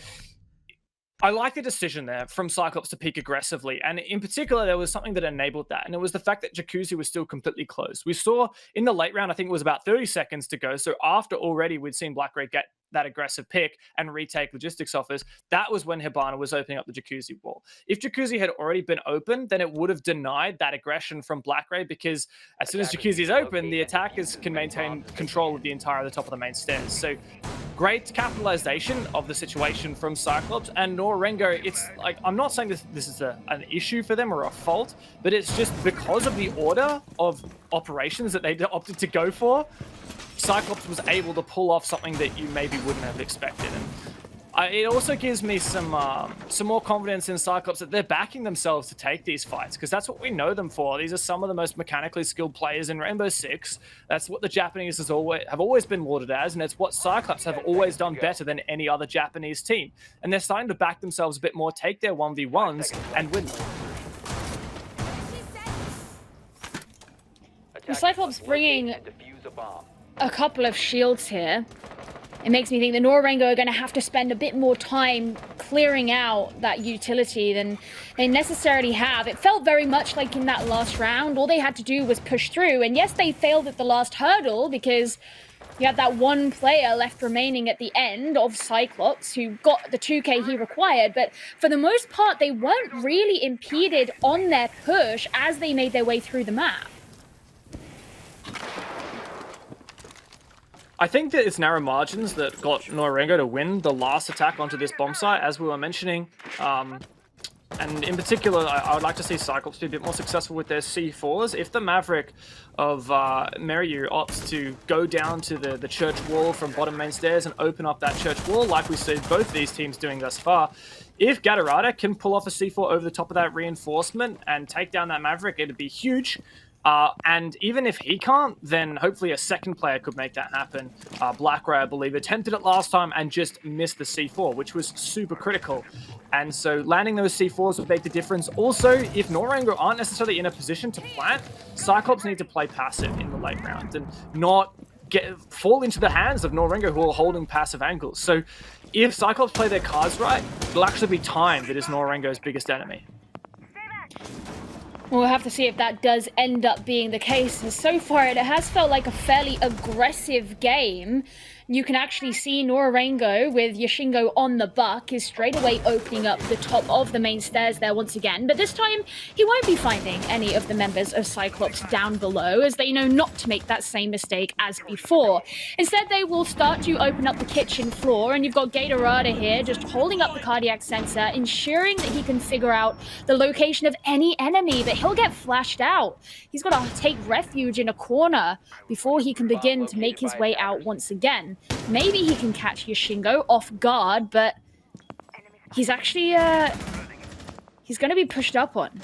I like the decision there from Cyclops to peak aggressively, and in particular, there was something that enabled that, and it was the fact that Jacuzzi was still completely closed. We saw in the late round, I think it was about 30 seconds to go, so after already we'd seen Blackgray get that aggressive pick and retake logistics office, that was when Hibana was opening up the Jacuzzi wall. If Jacuzzi had already been open, then it would have denied that aggression from Blackgray, because as soon as Jacuzzi is open, the attackers can maintain control of the entire the top of the main stairs. So great capitalization of the situation from Cyclops. And Nora-Rengo, it's like, I'm not saying this is an issue for them or a fault, but it's just because of the order of operations that they opted to go for, Cyclops was able to pull off something that you maybe wouldn't have expected. And it also gives me some more confidence in Cyclops that they're backing themselves to take these fights, because that's what we know them for. These are some of the most mechanically skilled players in Rainbow Six. That's what the Japanese have always been lauded as, and it's what Cyclops have always done better than any other Japanese team. And they're starting to back themselves a bit more, take their 1v1s, and win them. Cyclops bringing a couple of shields here. it makes me think the Nora-Rengo are going to have to spend a bit more time clearing out that utility than they necessarily have. It felt very much like in that last round, all they had to do was push through. And yes, they failed at the last hurdle because you had that one player left remaining at the end of Cyclops who got the 2k he required. But for the most part, they weren't really impeded on their push as they made their way through the map. I think that it's narrow margins that got Nora-Rengo to win the last attack onto this bomb site, as we were mentioning. And in particular, I would like to see Cyclops be a bit more successful with their C4s. If the Maverick of Meryu opts to go down to the church wall from bottom main stairs and open up that church wall, like we see both these teams doing thus far, if Gatorada can pull off a C4 over the top of that reinforcement and take down that Maverick, it'd be huge. And even if he can't, then hopefully a second player could make that happen. Blackray, I believe, attempted it last time and just missed the C4, which was super critical. And so landing those C4s would make the difference. Also, if Nora-Rengo aren't necessarily in a position to plant, Cyclops need to play passive in the late round and not fall into the hands of Nora-Rengo who are holding passive angles. So if Cyclops play their cards right, it'll actually be time that is Nora-Rengo's biggest enemy. We'll have to see if that does end up being the case. So far, it has felt like a fairly aggressive game. You can actually see Nora-Rengo with Yashingo on the buck is straight away opening up the top of the main stairs there once again. But this time, he won't be finding any of the members of Cyclops down below, as they know not to make that same mistake as before. Instead, they will start to open up the kitchen floor, and you've got Gatorada here just holding up the cardiac sensor, ensuring that he can figure out the location of any enemy, but he'll get flashed out. He's got to take refuge in a corner before he can begin to make his way out once again. Maybe he can catch Yashingo off guard, but he's actually, he's going to be pushed up on.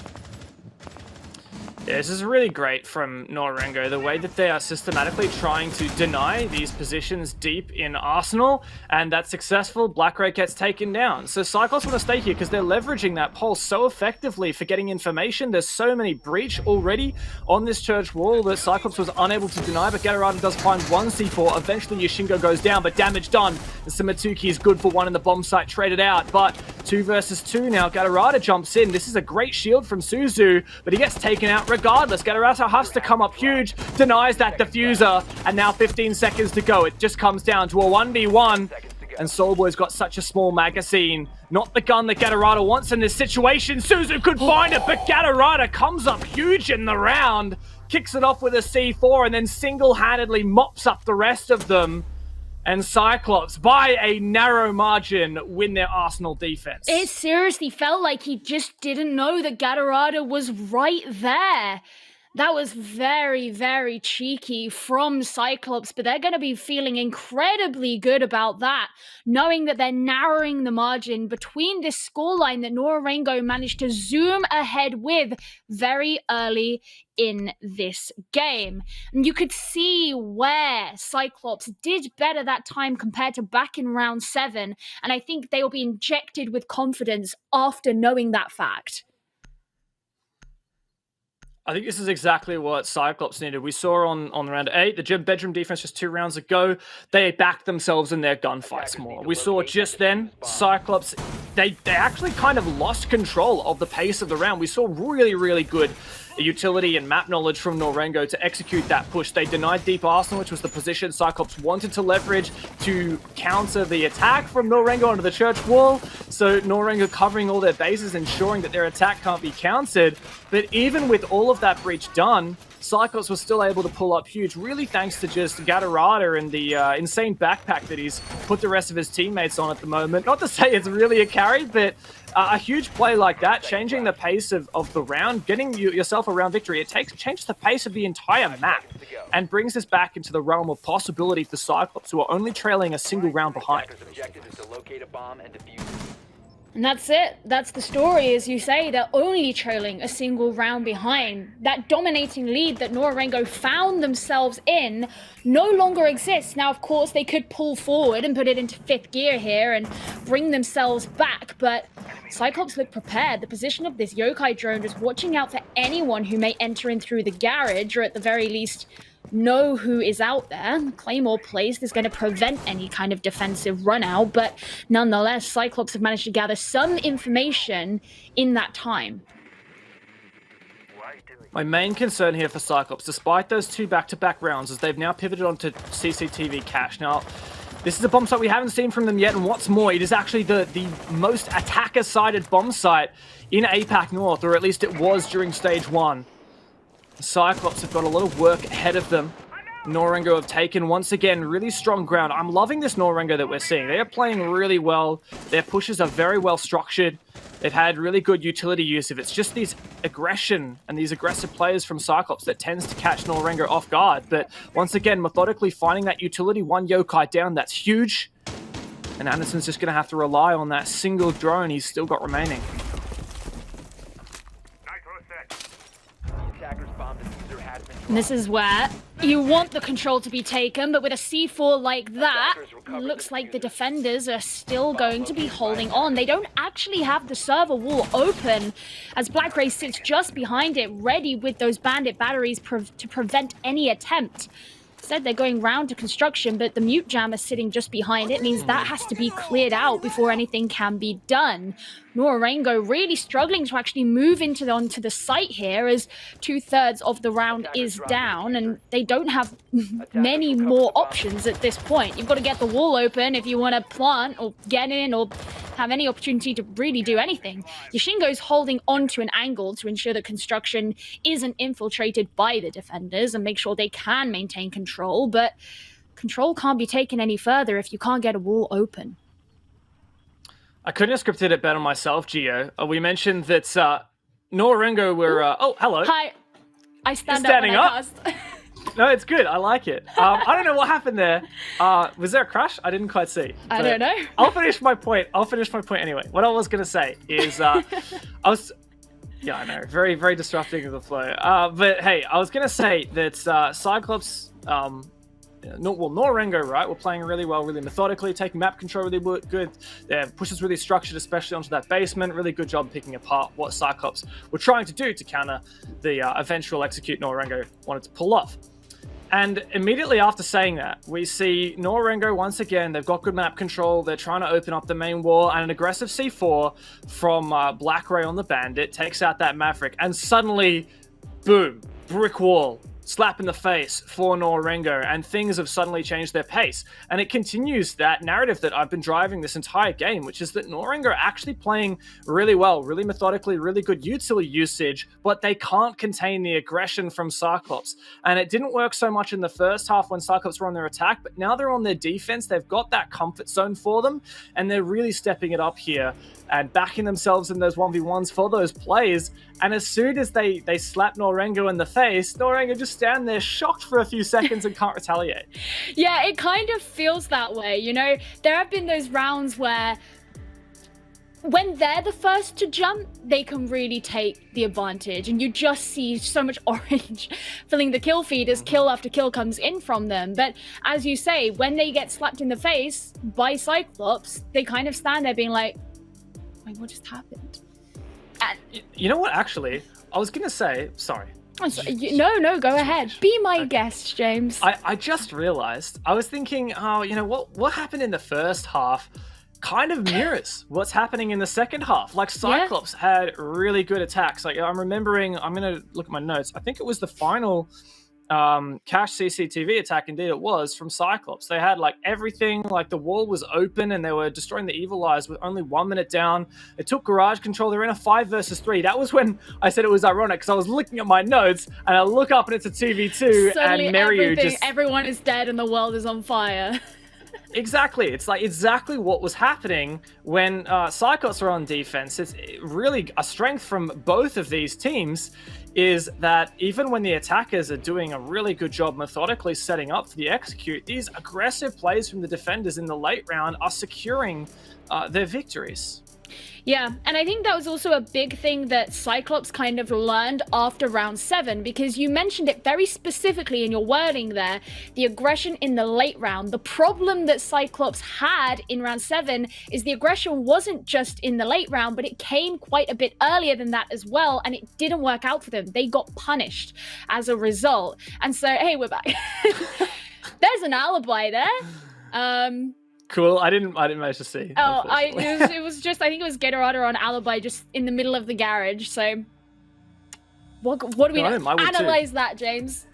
Yeah, this is really great from Nora-Rengo, the way that they are systematically trying to deny these positions deep in Arsenal, and that's successful. Blackray gets taken down. So Cyclops want to stay here because they're leveraging that pulse so effectively for getting information. There's so many breach already on this church wall that Cyclops was unable to deny, but Gatorada does find one C4. Eventually Yashingo goes down, but damage done. And Samatuki is good for one in the bomb site, traded out, but 2 versus 2 now. Gatorada jumps in. This is a great shield from Suzu, but he gets taken out regardless. Gatorada has to come up huge, denies that diffuser, and now 15 seconds to go. It just comes down to a 1v1, and Soulboy's got such a small magazine. Not the gun that Gatorada wants in this situation. Suzu could find it, but Gatorada comes up huge in the round, kicks it off with a C4, and then single-handedly mops up the rest of them. And Cyclops, by a narrow margin, win their Arsenal defense. It seriously felt like he just didn't know that Gatorada was right there. That was very, very cheeky from Cyclops, but they're going to be feeling incredibly good about that, knowing that they're narrowing the margin between this scoreline that Nora-Rengo managed to zoom ahead with very early in this game. And you could see where Cyclops did better that time compared to back in round 7, and I think they will be injected with confidence after knowing that fact. I think this is exactly what Cyclops needed. We saw on round 8, the bedroom defense just 2 rounds ago, they backed themselves in their gunfights more. We saw just then, Cyclops, they actually kind of lost control of the pace of the round. We saw really, really good utility and map knowledge from Nora-Rengo to execute that push. They denied deep Arsenal, which was the position Cyclops wanted to leverage to counter the attack from Nora-Rengo onto the church wall. So Nora-Rengo covering all their bases, ensuring that their attack can't be countered. But even with all of that breach done, Cyclops was still able to pull up huge, really thanks to just Gatorada and the insane backpack that he's put the rest of his teammates on at the moment. Not to say it's really a carry, but a huge play like that, changing the pace of the round, getting yourself a round victory, it changes the pace of the entire map and brings us back into the realm of possibility for Cyclops, who are only trailing a single round behind. And that's it. That's the story, as you say. They're only trailing a single round behind. That dominating lead that Nora-Rengo found themselves in no longer exists. Now, of course, they could pull forward and put it into 5th gear here and bring themselves back, but Cyclops look prepared. The position of this yokai drone just watching out for anyone who may enter in through the garage, or at the very least know who is out there. Claymore placed is going to prevent any kind of defensive run out, but nonetheless, Cyclops have managed to gather some information in that time. My main concern here for Cyclops, despite those 2 back-to-back rounds, is they've now pivoted onto CCTV cache. Now, this is a bomb site we haven't seen from them yet, and what's more, it is actually the most attacker-sided bomb site in APAC North, or at least it was during Stage 1. The Cyclops have got a lot of work ahead of them. Nora-Rengo have taken, once again, really strong ground. I'm loving this Nora-Rengo that we're seeing. They are playing really well. Their pushes are very well structured. They've had really good utility use of it. It's just these aggression and these aggressive players from Cyclops that tends to catch Nora-Rengo off guard. But once again, methodically finding that utility, 1 Yokai down, that's huge. And Anderson's just going to have to rely on that single drone he's still got remaining. And this is where you want the control to be taken, but with a C4 like that, looks like the defenders are still going to be holding on. They don't actually have the server wall open, as Black Ray sits just behind it, ready with those bandit batteries to prevent any attempt. Instead, they're going round to construction, but the mute jam is sitting just behind it, means that has to be cleared out before anything can be done. Nora-Rengo really struggling to actually move onto the site here, as 2/3 of the round is down, and they don't have many more options at this point. You've got to get the wall open if you want to plant or get in or have any opportunity to really do anything. Yashingo's holding on to an angle to ensure that construction isn't infiltrated by the defenders and make sure they can maintain control, but control can't be taken any further if you can't get a wall open. I couldn't have scripted it better myself, Gio. We mentioned that Nora-Rengo were... oh, hello. Hi. I stand You're up when standing I up? cast. No, it's good. I like it. I don't know what happened there. Was there a crash? I didn't quite see. I don't know. I'll finish my point. anyway. What I was going to say is yeah, I know. Very, very disrupting of the flow. But hey, I was going to say that Cyclops... Nora-Rengo, right? We're playing really well, really methodically, taking map control really good. Their push is really structured, especially onto that basement. Really good job picking apart what Cyclops were trying to do to counter the eventual execute Nora-Rengo wanted to pull off. And immediately after saying that, we see Nora-Rengo once again. They've got good map control. They're trying to open up the main wall, and an aggressive C4 from Black Ray on the Bandit takes out that Maverick, and suddenly, boom, brick wall. Slap in the face for Nora-Rengo, and things have suddenly changed their pace. And it continues that narrative that I've been driving this entire game, which is that Nora-Rengo are actually playing really well, really methodically, really good utility usage, but they can't contain the aggression from Cyclops. And it didn't work so much in the first half when Cyclops were on their attack, but now they're on their defense. They've got that comfort zone for them, and they're really stepping it up here and backing themselves in those 1v1s for those plays. And as soon as they slap Nora-Rengo in the face, Nora-Rengo just stand there shocked for a few seconds and can't retaliate. Yeah, it kind of feels that way, you know? There have been those rounds where when they're the first to jump, they can really take the advantage, and you just see so much orange filling the kill feed as kill after kill comes in from them. But as you say, when they get slapped in the face by Cyclops, they kind of stand there being like, wait, what just happened? And you know what, actually, I was going to say, sorry. No, go ahead. Be my guest, James. I just realized, I was thinking, oh, you know, what happened in the first half kind of mirrors what's happening in the second half. Like, Cyclops had really good attacks. Like, I'm remembering, I'm going to look at my notes. I think it was the final cache CCTV attack, indeed it was, from Cyclops. They had like everything, like the wall was open and they were destroying the Evil Eyes with only 1 minute down. It took garage control. They're in a 5 versus 3. That was when I said it was ironic, because I was looking at my notes and I look up and it's a 2v2 and Meryu everyone is dead and the world is on fire. Exactly. It's like exactly what was happening when Cyclops are on defense. It's really a strength from both of these teams, is that even when the attackers are doing a really good job methodically setting up for the execute, these aggressive plays from the defenders in the late round are securing their victories. Yeah, and I think that was also a big thing that Cyclops kind of learned after round 7, because you mentioned it very specifically in your wording there, the aggression in the late round. The problem that Cyclops had in round 7 is the aggression wasn't just in the late round, but it came quite a bit earlier than that as well, and it didn't work out for them. They got punished as a result. And so, hey, we're back. There's an alibi there. Cool. I didn't manage to see. Oh, it was just, I think it was Gatorada on alibi just in the middle of the garage. So what do we know? Analyze that, James.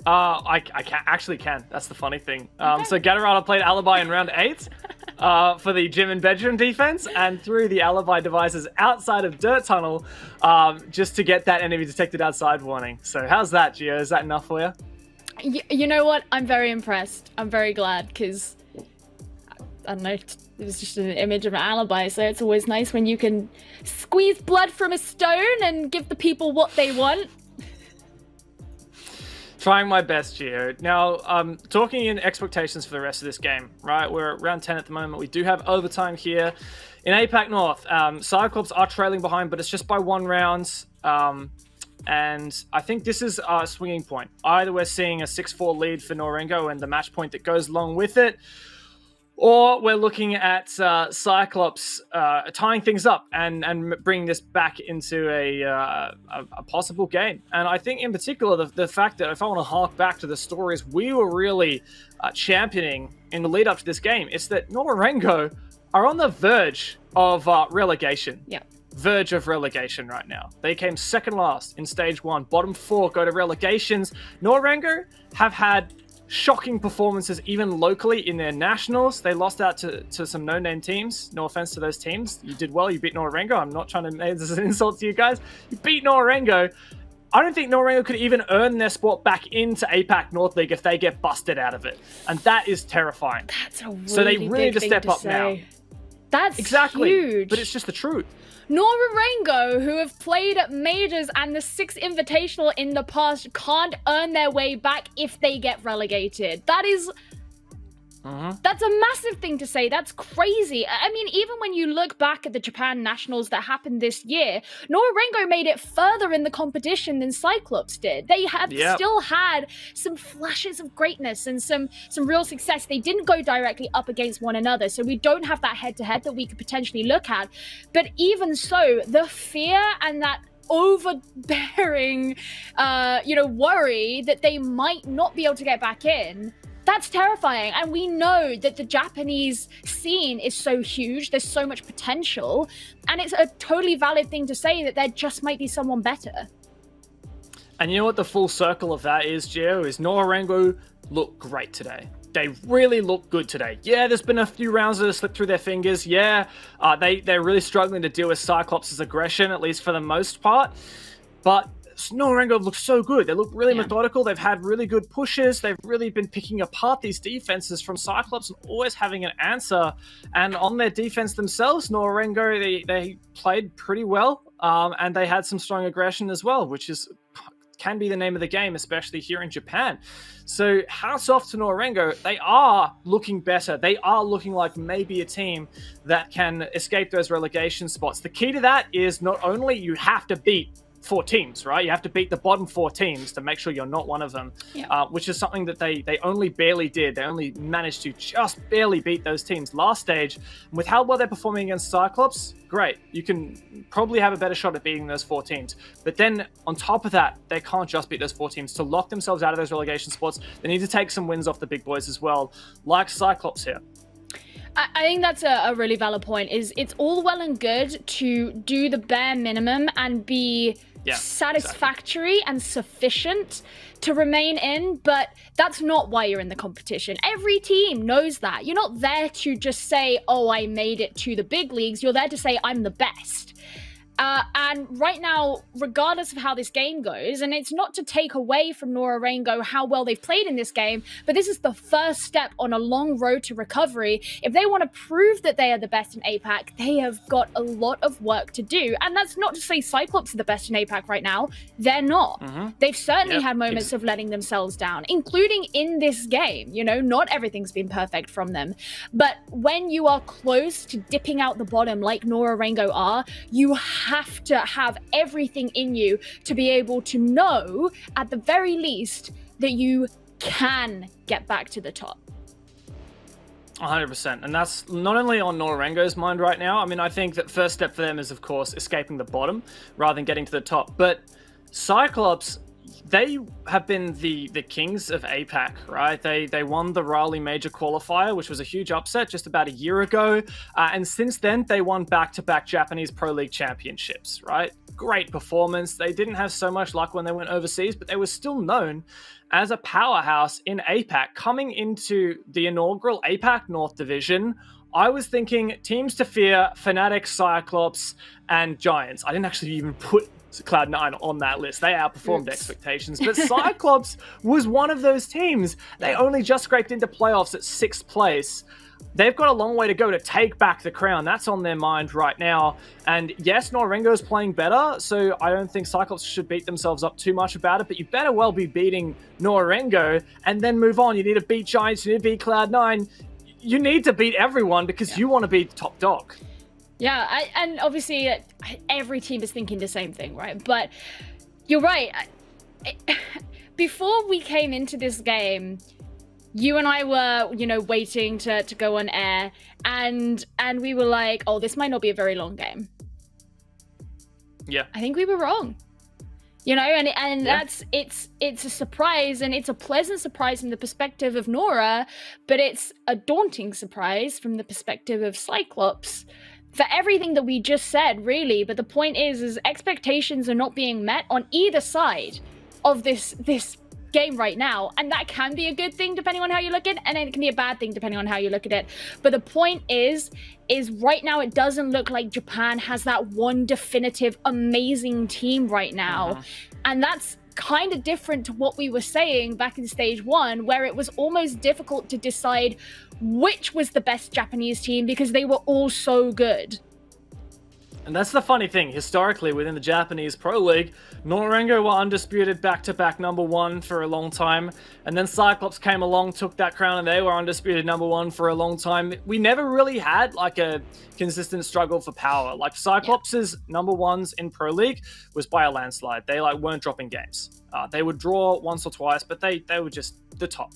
I can. That's the funny thing. So Gatorada played alibi in round 8 for the gym and bedroom defense, and threw the alibi devices outside of Dirt Tunnel just to get that enemy detected outside warning. So how's that, Gio? Is that enough for you? You know what? I'm very impressed. I'm very glad, because I don't know, it was just an image of an alibi, so it's always nice when you can squeeze blood from a stone and give the people what they want. Trying my best, Gio. Now, talking in expectations for the rest of this game, right? We're at round 10 at the moment. We do have overtime here. In APAC North, Cyclops are trailing behind, but it's just by 1 round. And I think this is a swinging point. Either we're seeing a 6-4 lead for Nora-Rengo and the match point that goes along with it, or we're looking at Cyclops tying things up and bringing this back into a possible game. And I think in particular, the fact that if I want to hark back to the stories we were really championing in the lead up to this game, it's that Nora-Rengo are on the verge of relegation. Yeah. Verge of relegation right now. They came second last in stage 1. Bottom 4 go to relegations. Nora-Rengo have had shocking performances even locally in their nationals. They lost out to some no-name teams. No offense to those teams. You did well. You beat Nora-Rengo. I'm not trying to make this an insult to you guys. You beat Nora-Rengo. I don't think Nora-Rengo could even earn their spot back into APAC North League if they get busted out of it. And that is terrifying. That's a really So they really need to big step thing up say. now. That's Exactly. huge. But it's just the truth. Nora-Rengo, who have played at Majors and the 6 Invitational in the past, can't earn their way back if they get relegated. That is... That's a massive thing to say. That's crazy. I mean, even when you look back at the Japan Nationals that happened this year, Nora-Rengo made it further in the competition than Cyclops did. They have still had some flashes of greatness and some real success. They didn't go directly up against one another, so we don't have that head-to-head that we could potentially look at. But even so, the fear and that overbearing, worry that they might not be able to get back in, that's terrifying. And we know that the Japanese scene is so huge, there's so much potential, and it's a totally valid thing to say that there just might be someone better. And you know what the full circle of that is, Gio, is Nora-Rengo look great today. They really look good today. Yeah, there's been a few rounds that have slipped through their fingers. Yeah, they're really struggling to deal with Cyclops' aggression, at least for the most part. But Nora-Rengo looks so good. They look really methodical. They've had really good pushes. They've really been picking apart these defenses from Cyclops and always having an answer. And on their defense themselves, Nora-Rengo, they played pretty well. And they had some strong aggression as well, which can be the name of the game, especially here in Japan. So hats off to Nora-Rengo. They are looking better. They are looking like maybe a team that can escape those relegation spots. The key to that is not only you have to beat 4 teams, right? You have to beat the bottom 4 teams to make sure you're not one of them, which is something that they only barely did. They only managed to just barely beat those teams last stage. And with how well they're performing against Cyclops, great. You can probably have a better shot at beating those 4 teams. But then on top of that, they can't just beat those 4 teams. To lock themselves out of those relegation spots, they need to take some wins off the big boys as well, like Cyclops here. I think that's a really valid point. It's all well and good to do the bare minimum and be satisfactory and sufficient to remain in, but that's not why you're in the competition. Every team knows that. You're not there to just say, oh, I made it to the big leagues. You're there to say, I'm the best. And right now, regardless of how this game goes, and it's not to take away from Nora-Rengo how well they've played in this game, but this is the first step on a long road to recovery. If they want to prove that they are the best in APAC, they have got a lot of work to do. And that's not to say Cyclops are the best in APAC right now. They're not. They've certainly had moments of letting themselves down, including in this game. You know, not everything's been perfect from them. But when you are close to dipping out the bottom like Nora-Rengo are, you have to have everything in you to be able to know, at the very least, that you can get back to the top. 100%. And that's not only on Nora-Rengo's mind right now. I mean, I think that first step for them is, of course, escaping the bottom rather than getting to the top. But Cyclops, they have been the kings of APAC, right? They won the Raleigh Major Qualifier, which was a huge upset just about a year ago. And since then, they won back-to-back Japanese Pro League championships, right? Great performance. They didn't have so much luck when they went overseas, but they were still known as a powerhouse in APAC. Coming into the inaugural APAC North Division, I was thinking teams to fear: Fnatic, Cyclops, and Giants. I didn't actually even put Cloud9 on that list. They outperformed expectations, but Cyclops was one of those teams. They only just scraped into playoffs at 6th place. They've got a long way to go to take back the crown. That's on their mind right now. And yes, Nora-Rengo is playing better, so I don't think Cyclops should beat themselves up too much about it, but you better well be beating Nora-Rengo and then move on. You need to beat Giants, you need to beat Cloud9. You need to beat everyone because you want to be top dog. Yeah, and obviously every team is thinking the same thing, right? But you're right. Before we came into this game, you and I were, you know, waiting to go on air, and we were like, oh, this might not be a very long game. Yeah. I think we were wrong. You know, and that's, it's a surprise, and it's a pleasant surprise from the perspective of Nora, but it's a daunting surprise from the perspective of Cyclops. For everything that we just said, really, but the point is expectations are not being met on either side of this game right now, and that can be a good thing depending on how you look at it, and it can be a bad thing depending on how you look at it. But the point is right now it doesn't look like Japan has that one definitive amazing team right now, and that's kind of different to what we were saying back in stage 1, where it was almost difficult to decide which was the best Japanese team because they were all so good. And that's the funny thing. Historically, within the Japanese Pro League, Nora-Rengo were undisputed back-to-back #1 for a long time. And then Cyclops came along, took that crown, and they were undisputed #1 for a long time. We never really had like a consistent struggle for power. Like Cyclops' #1s in Pro League was by a landslide. They like weren't dropping games. They would draw once or twice, but they were just the top.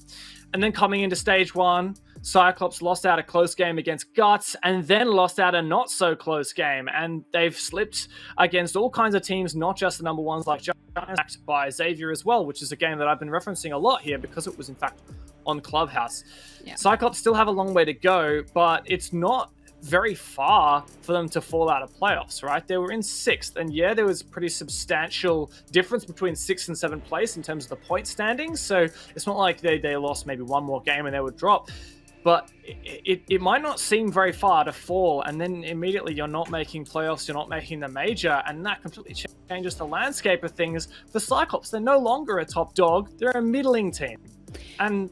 And then coming into stage 1, Cyclops lost out a close game against Guts and then lost out a not so close game. And they've slipped against all kinds of teams, not just the #1s like Giants, by Xavier as well, which is a game that I've been referencing a lot here because it was in fact on Clubhouse. Yeah. Cyclops still have a long way to go, but it's not very far for them to fall out of playoffs, right? They were in 6th, and yeah, there was pretty substantial difference between 6th and 7th place in terms of the point standings, so it's not like they lost maybe one more game and they would drop. But it might not seem very far to fall, and then immediately you're not making playoffs, you're not making the major, and that completely changes the landscape of things for Cyclops. They're no longer a top dog, they're a middling team. And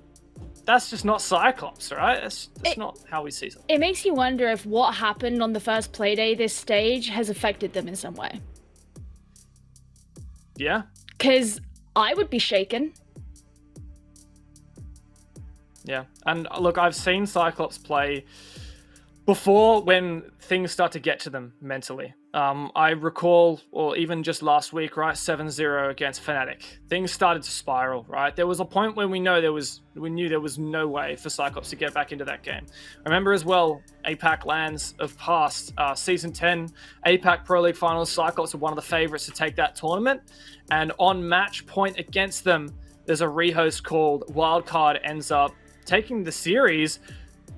that's just not Cyclops, right? That's not how we see it. It makes you wonder if what happened on the first Playday this stage has affected them in some way. Yeah. Because I would be shaken. Yeah, and look, I've seen Cyclops play before when things start to get to them mentally. I recall, or even just last week, right, 7-0 against Fnatic. Things started to spiral, right? There was a point when we knew there was no way for Cyclops to get back into that game. Remember as well, APAC lands of past, Season 10, APAC Pro League Finals, Cyclops were one of the favorites to take that tournament, and on match point against them, there's a rehost called Wildcard ends up taking the series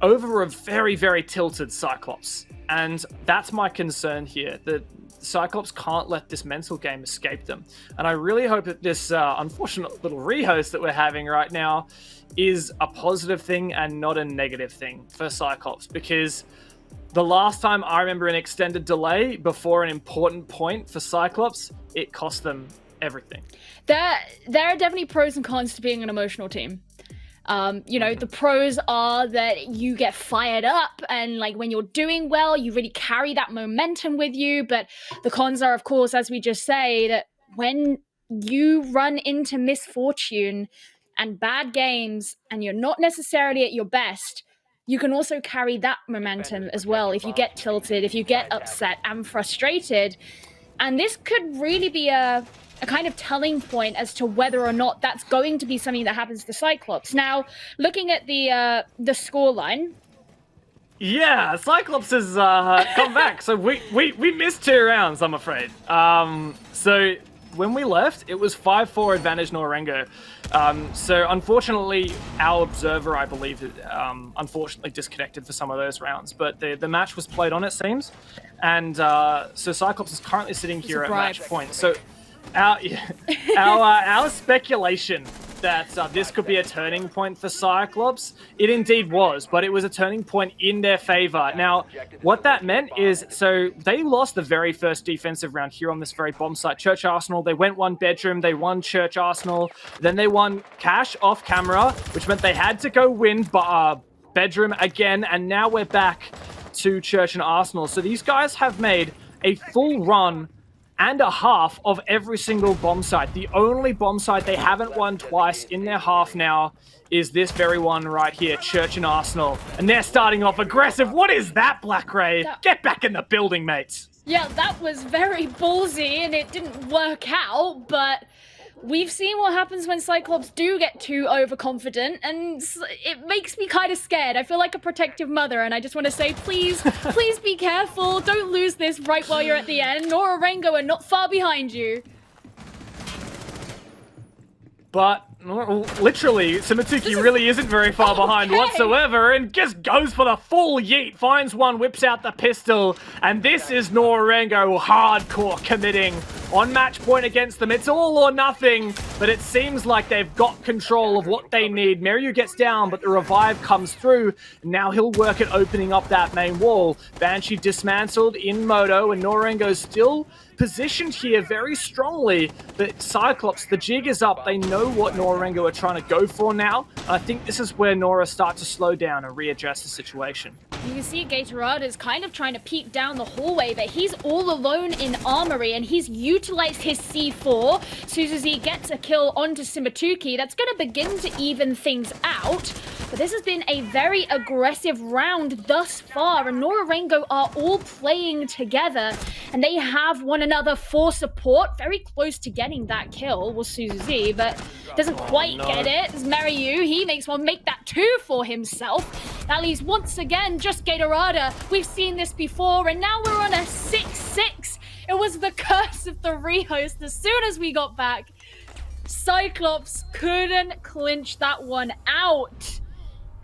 over a very, very tilted Cyclops. And that's my concern here, that Cyclops can't let this mental game escape them. And I really hope that this unfortunate little rehost that we're having right now is a positive thing and not a negative thing for Cyclops, because The last time I remember an extended delay before an important point for Cyclops, it cost them everything. There are definitely pros and cons to being an emotional team. You know, the pros are that you get fired up and like when you're doing well, you really carry that momentum with you. But the cons are, of course, as we just say, that when you run into misfortune and bad games and you're not necessarily at your best, you can also carry that momentum as well if you get tilted, if you get upset and frustrated. And this could really be a kind of telling point as to whether or not that's going to be something that happens to Cyclops. Now, looking at the scoreline. Yeah, Cyclops has come back. So we missed 2 rounds, I'm afraid. So when we left, it was 5-4 advantage Nora-Rengo. So unfortunately, our observer, I believe, unfortunately disconnected for some of those rounds. But the match was played on, it seems. And so Cyclops is currently sitting here at match point. So our speculation that this could be a turning point for Cyclops, it indeed was, but it was a turning point in their favor. Now, what that meant is, so they lost the very first defensive round here on this very bomb site, Church Arsenal. They went 1 bedroom, they won Church Arsenal, then they won Cash off camera, which meant they had to go win bedroom again, and now we're back to Church and Arsenal. So these guys have made a full run and a half of every single bomb site. The only bomb site they haven't won twice in their half now is this very one right here, Church and Arsenal. And they're starting off aggressive. What is that, Black Ray? Get back in the building, mates. Yeah, that was very ballsy and it didn't work out, but we've seen what happens when Cyclops do get too overconfident, and it makes me kind of scared. I feel like a protective mother, and I just want to say, please, please be careful. Don't lose this right while you're at the end. Nora-Rengo are not far behind you. But literally, Simatuki really isn't very far behind whatsoever and just goes for the full yeet, finds one, whips out the pistol, and this is Nora-Rengo hardcore committing on match point against them. It's all or nothing, but it seems like they've got control of what they need. Meryu gets down, but the revive comes through, and now he'll work at opening up that main wall. Banshee dismantled in Moto, and Nora-Rengo's still positioned here very strongly, but Cyclops, the jig is up. They know what Nora-Rengo are trying to go for now. I think this is where Nora starts to slow down and readjust the situation. You can see Gatorade is kind of trying to peek down the hallway, but he's all alone in Armory, and he's utilized his C4. Suzuzi gets a kill onto Simatuki. That's going to begin to even things out. But this has been a very aggressive round thus far, and Nora-Rengo are all playing together, and they have one another for support. Very close to getting that kill was Suzuzi, but doesn't quite get it. It's Meryu. He makes one make that 2 for himself. That leaves once again just Gatorada. We've seen this before, and now we're on a 6-6. It was the curse of the rehost. As soon as we got back, Cyclops couldn't clinch that one out.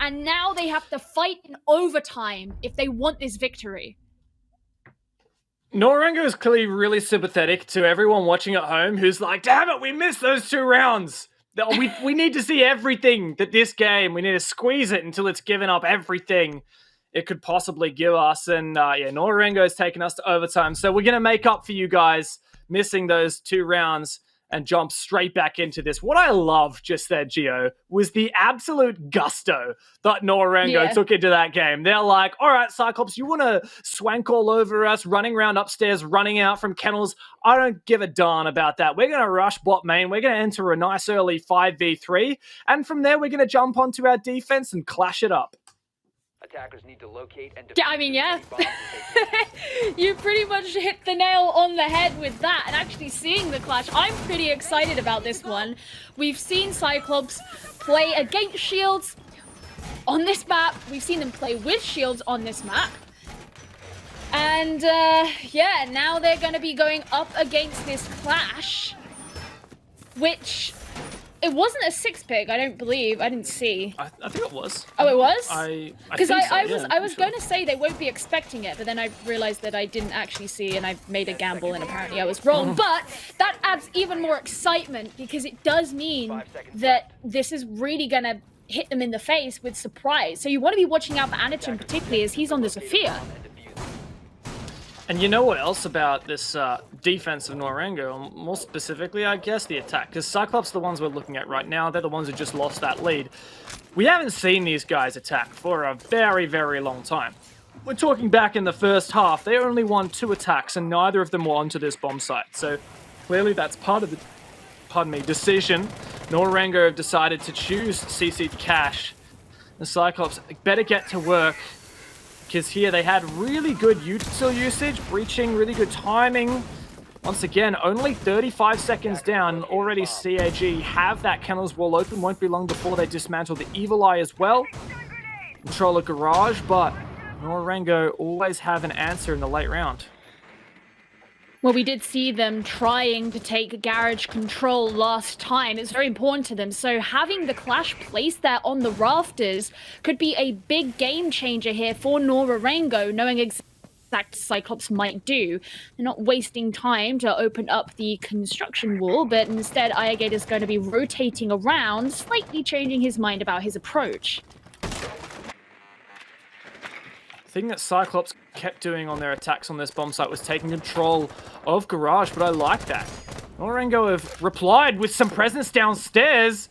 And now they have to fight in overtime if they want this victory. Nora-Rengo is clearly really sympathetic to everyone watching at home who's like, damn it, we missed those 2 rounds. We need to see everything that this game, we need to squeeze it until it's given up everything it could possibly give us. And yeah, Nora-Rengo has taken us to overtime. So we're going to make up for you guys missing those 2 rounds and jump straight back into this. What I love just there, Gio, was the absolute gusto that Nora-Rengo took into that game. They're like, all right, Cyclops, you want to swank all over us, running around upstairs, running out from kennels? I don't give a darn about that. We're going to rush bot main. We're going to enter a nice early 5v3. And from there, we're going to jump onto our defense and clash it up. Attackers need to locate and yeah, I mean, yeah. You pretty much hit the nail on the head with that. And actually seeing the clash, I'm pretty excited about this one. We've seen Cyclops play against shields on this map. We've seen them play with shields on this map. And yeah, now they're going to be going up against this clash, which... It wasn't a 6-pick, I don't believe. I didn't see. I think it was. Oh, it was? Because I was going to say they won't be expecting it, but then I realized that I didn't actually see, and I made a gamble, and apparently I was wrong. But that adds even more excitement, because it does mean that this is really going to hit them in the face with surprise. So you want to be watching out for Anakin particularly, as he's on the Zephyr. And you know what else about this defense of Nora-Rengo? More specifically, I guess, the attack. Because Cyclops are the ones we're looking at right now. They're the ones who just lost that lead. We haven't seen these guys attack for a very, very long time. We're talking back in the first half. They only won 2 attacks, and neither of them were onto this bomb site. So clearly that's part of the decision. Nora-Rengo have decided to choose CC to cash. The Cyclops better get to work, because here they had really good util usage, breaching, really good timing. Once again, only 35 seconds down, already CAG have that kennels wall open. Won't be long before they dismantle the Evil Eye as well. Control a garage, but Nora-Rengo always have an answer in the late round. Well, we did see them trying to take garage control last time. It's very important to them. So having the Clash placed there on the rafters could be a big game changer here for Nora-Rengo, knowing exact Cyclops might do. They're not wasting time to open up the construction wall, but instead Iagate is going to be rotating around, slightly changing his mind about his approach. The thing that Cyclops kept doing on their attacks on this bomb site was taking control of garage, but I like that. Nora-Rengo have replied with some presence downstairs.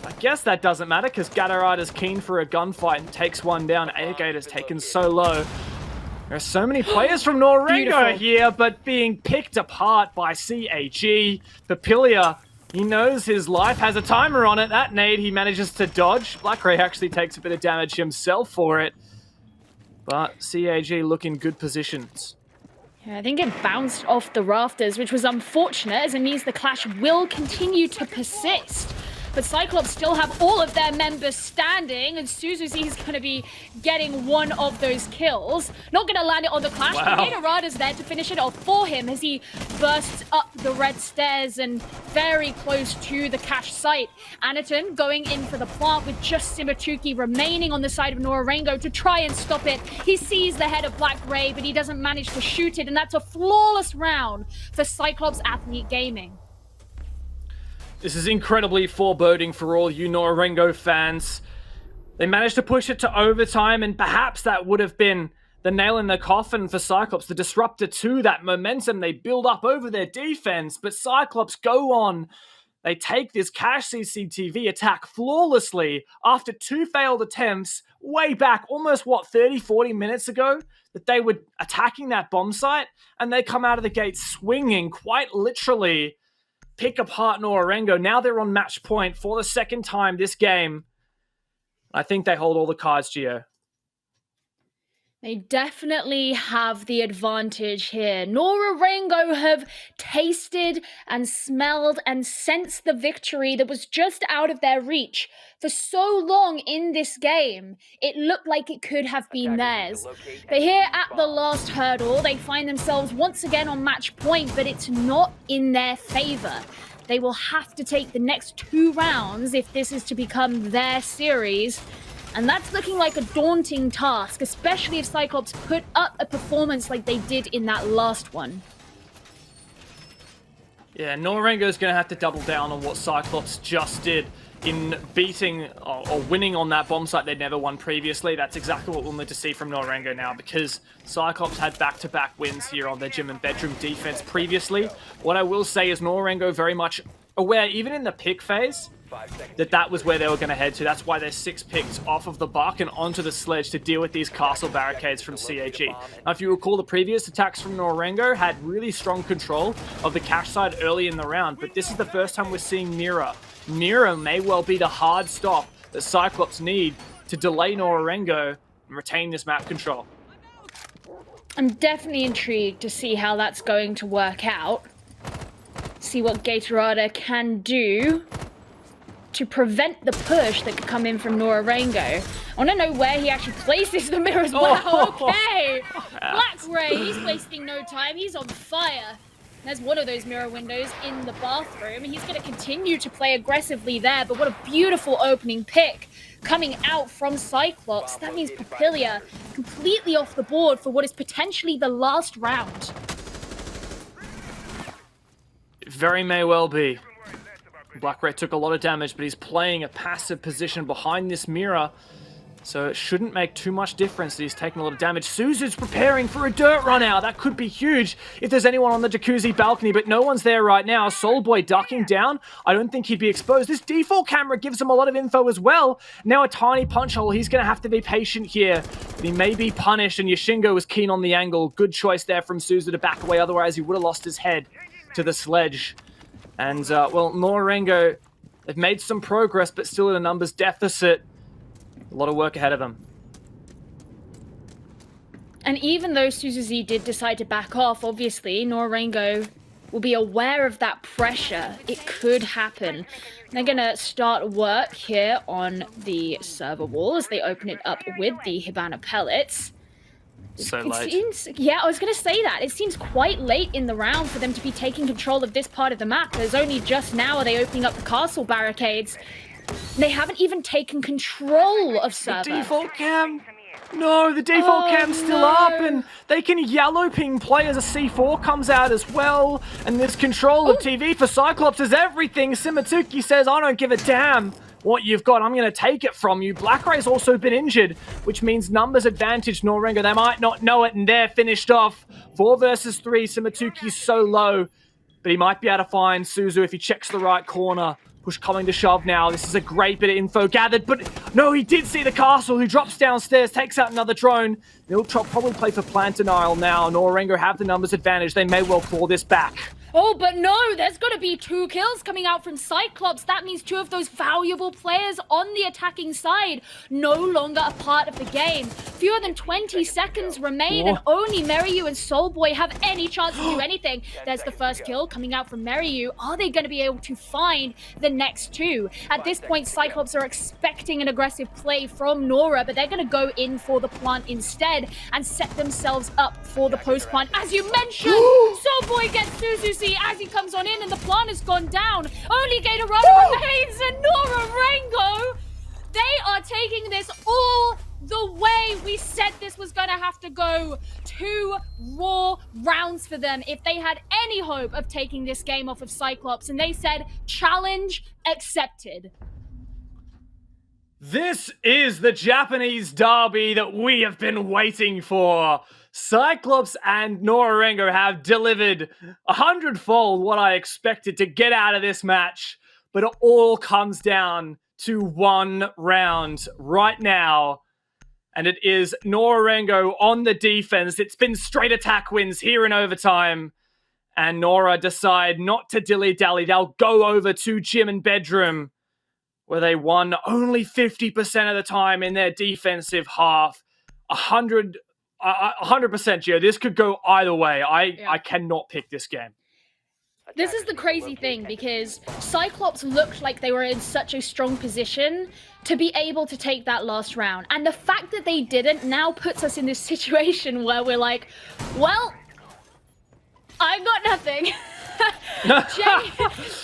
I guess that doesn't matter because Gatorade is keen for a gunfight and takes one down. Iagate has taken so low. There are so many players from Nora-Rengo here, but being picked apart by CAG. Papilia, he knows his life has a timer on it. That nade he manages to dodge. Blackray actually takes a bit of damage himself for it. But CAG look in good positions. Yeah, I think it bounced off the rafters, which was unfortunate as it means the clash will continue to persist. But Cyclops still have all of their members standing, and Suzuki is going to be getting one of those kills. Not going to land it on the Clash, but Gatorade is there to finish it off for him as he bursts up the red stairs and very close to the cache site. Anaton going in for the plant with just Simatuki remaining on the side of Nora-Rengo to try and stop it. He sees the head of Black Ray, but he doesn't manage to shoot it, and that's a flawless round for Cyclops Athlete Gaming. This is incredibly foreboding for all you Nora-Rengo fans. They managed to push it to overtime, and perhaps that would have been the nail in the coffin for Cyclops, the disruptor to that momentum they build up over their defense. But Cyclops go on. They take this cache CCTV attack flawlessly after 2 failed attempts way back, almost, 30, 40 minutes ago, that they were attacking that bomb site, and they come out of the gate swinging, quite literally, pick apart Nora-Rengo. Now they're on match point for the second time this game. I think they hold all the cards, Gio. They definitely have the advantage here. Nora-Rengo have tasted and smelled and sensed the victory that was just out of their reach. For so long in this game, it looked like it could have been theirs. But here at the last hurdle, they find themselves once again on match point, but it's not in their favor. They will have to take the next 2 rounds if this is to become their series. And that's looking like a daunting task, especially if Cyclops put up a performance like they did in that last one. Yeah, Nora-Rengo's going to have to double down on what Cyclops just did in beating or winning on that bomb site they'd never won previously. That's exactly what we'll need to see from Nora-Rengo now, because Cyclops had back-to-back wins here on their gym and bedroom defense previously. What I will say is Nora-Rengo very much aware, even in the pick phase, that was where they were going to head to. That's why they're 6 picks off of the buck and onto the sledge to deal with these castle barricades from CAG. Now, if you recall, the previous attacks from Nora-Rengo had really strong control of the cache side early in the round, but this is the first time we're seeing Mira. Mira may well be the hard stop that Cyclops need to delay Nora-Rengo and retain this map control. I'm definitely intrigued to see how that's going to work out. See what Gatorade can do to prevent the push that could come in from Nora-Rengo. I want to know where he actually places the mirrors. Wow, okay. Black Ray, he's wasting no time. He's on fire. There's one of those mirror windows in the bathroom. He's going to continue to play aggressively there, but what a beautiful opening pick coming out from Cyclops. That means Papilia completely off the board for what is potentially the last round. It very may well be. Black Ray took a lot of damage, but he's playing a passive position behind this mirror. So it shouldn't make too much difference that he's taking a lot of damage. Suzu's preparing for a dirt run out. That could be huge if there's anyone on the jacuzzi balcony, but no one's there right now. Soulboy ducking down. I don't think he'd be exposed. This default camera gives him a lot of info as well. Now a tiny punch hole. He's going to have to be patient here, but he may be punished, and Yashingo was keen on the angle. Good choice there from Suzu to back away. Otherwise, he would have lost his head to the sledge. And, well, Nora-Rengo, they've made some progress, but still in a numbers deficit. A lot of work ahead of them. And even though Suzuzi did decide to back off, obviously, Nora-Rengo will be aware of that pressure. It could happen. They're going to start work here on the server wall as they open it up with the Hibana pellets. So late. Yeah, I was going to say that. It seems quite late in the round for them to be taking control of this part of the map. There's only just now are they opening up the castle barricades. They haven't even taken control of server. The default cam. No, the default cam's still up, and they can yellow ping play as a C4 comes out as well. And this control of TV for Cyclops is everything. Simatuki says, I don't give a damn what you've got. I'm going to take it from you. Black Ray's also been injured, which means numbers advantage Nora-Rengo. They might not know it, and they're finished off. 4 versus 3. Simatuki's so low, but he might be able to find Suzu if he checks the right corner. Push coming to shove now. This is a great bit of info gathered, but no, he did see the castle, who drops downstairs, takes out another drone. They'll probably play for plant denial now. Nora-Rengo have the numbers advantage. They may well claw this back. Oh, but no, there's going to be 2 kills coming out from Cyclops. That means 2 of those valuable players on the attacking side no longer a part of the game. Fewer than 20 seconds remain, and only Meryu and Soulboy have any chance to do anything. There's the first kill coming out from Meryu. Are they going to be able to find the next 2? At this point, Cyclops are expecting an aggressive play from Nora, but they're going to go in for the plant instead and set themselves up for the post-plant. As you mentioned, Soulboy gets Suzuzi as he comes on in, and the plant has gone down. Only Gatorado remains, and Nora-Rengo, they are taking this all the way. We said this was going to have to go 2 raw rounds for them if they had any hope of taking this game off of Cyclops, and they said, challenge accepted. This is the Japanese derby that we have been waiting for. Cyclops and Nora-Rengo have delivered 100-fold what I expected to get out of this match, but it all comes down to 1 round right now, and it is Nora-Rengo on the defense. It's been straight attack wins here in overtime, and Nora decide not to dilly-dally. They'll go over to gym and bedroom, where they won only 50% of the time in their defensive half. 100%, Gio. This could go either way. I cannot pick this game. This is the crazy thing, because Cyclops looked like they were in such a strong position to be able to take that last round. And the fact that they didn't now puts us in this situation where we're like, well, I got nothing.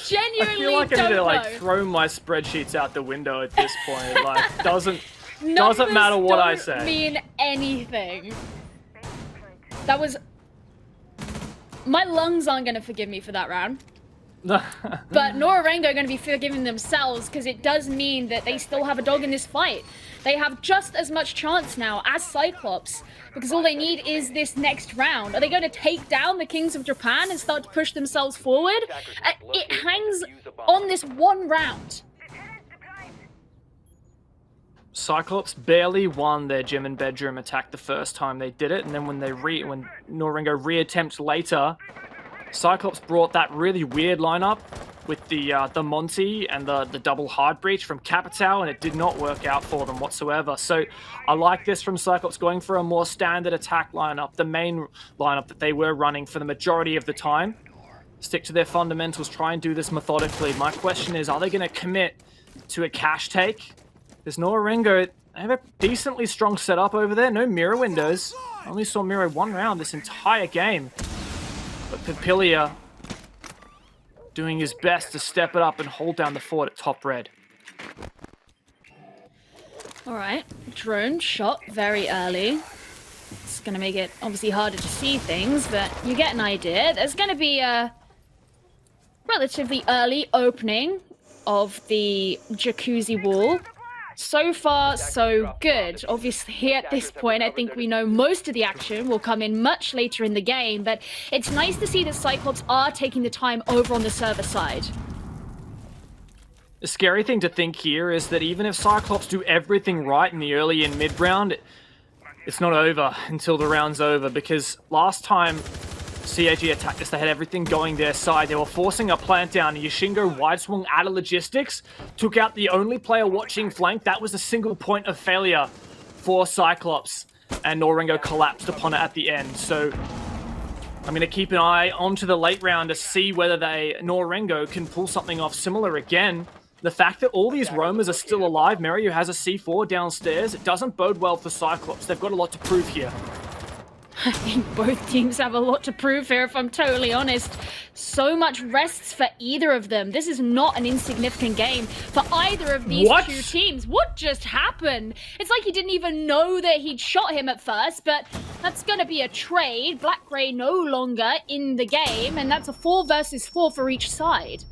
Genuinely I feel like I need to like throw my spreadsheets out the window at this point. Like, doesn't matter what I say. Numbers don't mean anything. That was... My lungs aren't going to forgive me for that round. But Nora-Rengo are going to be forgiving themselves, because it does mean that they still have a dog in this fight. They have just as much chance now as Cyclops, because all they need is this next round. Are they going to take down the Kings of Japan and start to push themselves forward? It hangs on this 1 round. Cyclops barely won their gym and bedroom attack the first time they did it, and then when Nora-Rengo reattempt later, Cyclops brought that really weird lineup with the Monty and the double hard breach from Capitao, and it did not work out for them whatsoever. So I like this from Cyclops, going for a more standard attack lineup, the main lineup that they were running for the majority of the time. Stick to their fundamentals, try and do this methodically. My question is, are they going to commit to a cash take? There's Nora-Rengo, they have a decently strong setup over there. No mirror windows. I only saw mirror 1 round this entire game. But Papilia doing his best to step it up and hold down the fort at top red. Alright, drone shot very early. It's going to make it obviously harder to see things, but you get an idea. There's going to be a relatively early opening of the jacuzzi wall. So far, so good. Obviously, at this point, I think we know most of the action will come in much later in the game, but it's nice to see that Cyclops are taking the time over on the server side. The scary thing to think here is that even if Cyclops do everything right in the early and mid round, it's not over until the round's over, because last time CAG attacked us, they had everything going their side. They were forcing a plant down. Yashingo wide swung out of logistics, took out the only player watching flank. That was a single point of failure for Cyclops, and Nora-Rengo collapsed upon it at the end. So I'm going to keep an eye onto the late round to see whether Nora-Rengo can pull something off similar again. The fact that all these roamers are still alive, Mary, who has a C4 downstairs, it doesn't bode well for Cyclops. They've got a lot to prove here. I think both teams have a lot to prove here, if I'm totally honest. So much rests for either of them. This is not an insignificant game for either of these two teams. What just happened? It's like he didn't even know that he'd shot him at first, but that's going to be a trade. Black Grey no longer in the game, and that's a 4 versus 4 for each side.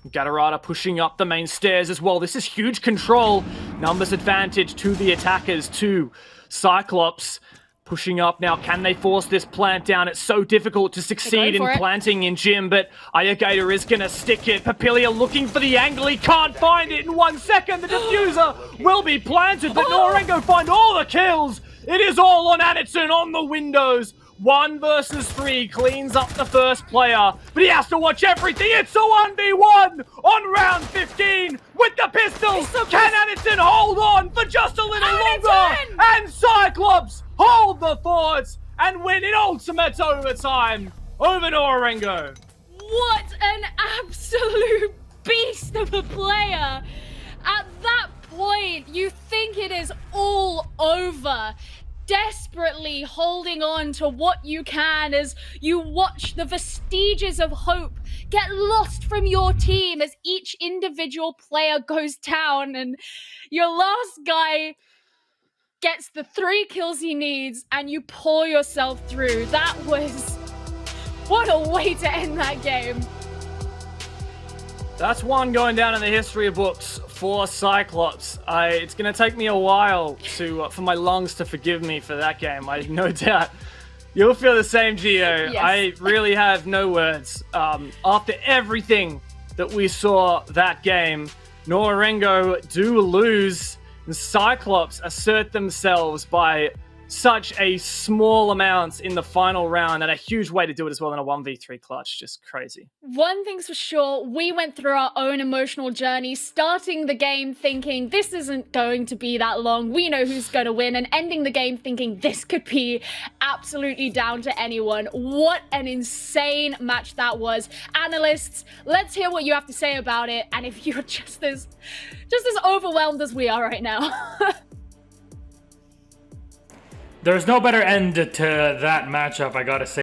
Gatarada pushing up the main stairs as well. This is huge control. Numbers advantage to the attackers, to Cyclops. Pushing up now, can they force this plant down? It's so difficult to succeed in planting in Jim, but Ayagator is going to stick it. Papilia looking for the angle, he can't find it in 1 second. The diffuser will be planted, but Nora-Rengo find all the kills. It is all on Addison on the windows. 1 versus 3 cleans up the first player, but he has to watch everything. It's a 1v1 on round 15 with the pistols. Can Addison hold on for just a little longer? And Cyclops hold the forts and win in ultimate overtime over Nora-Rengo. What an absolute beast of a player. At that point, you think it is all over. Desperately holding on to what you can as you watch the vestiges of hope get lost from your team as each individual player goes down, and your last guy gets the 3 kills he needs and you pull yourself through. That was... what a way to end that game. That's one going down in the history books for Cyclops. It's going to take me a while for my lungs to forgive me for that game. I no doubt you'll feel the same, Gio. Yes. I really have no words. After everything that we saw that game, Nora-Rengo do lose, and Cyclops assert themselves by such a small amount in the final round, and a huge way to do it as well in a 1v3 clutch. Just crazy. One thing's for sure, we went through our own emotional journey, starting the game thinking this isn't going to be that long, we know who's going to win, and ending the game thinking this could be absolutely down to anyone. What an insane match that was. Analysts, let's hear what you have to say about it, and if you're just as overwhelmed as we are right now. There's no better end to that matchup, I gotta say.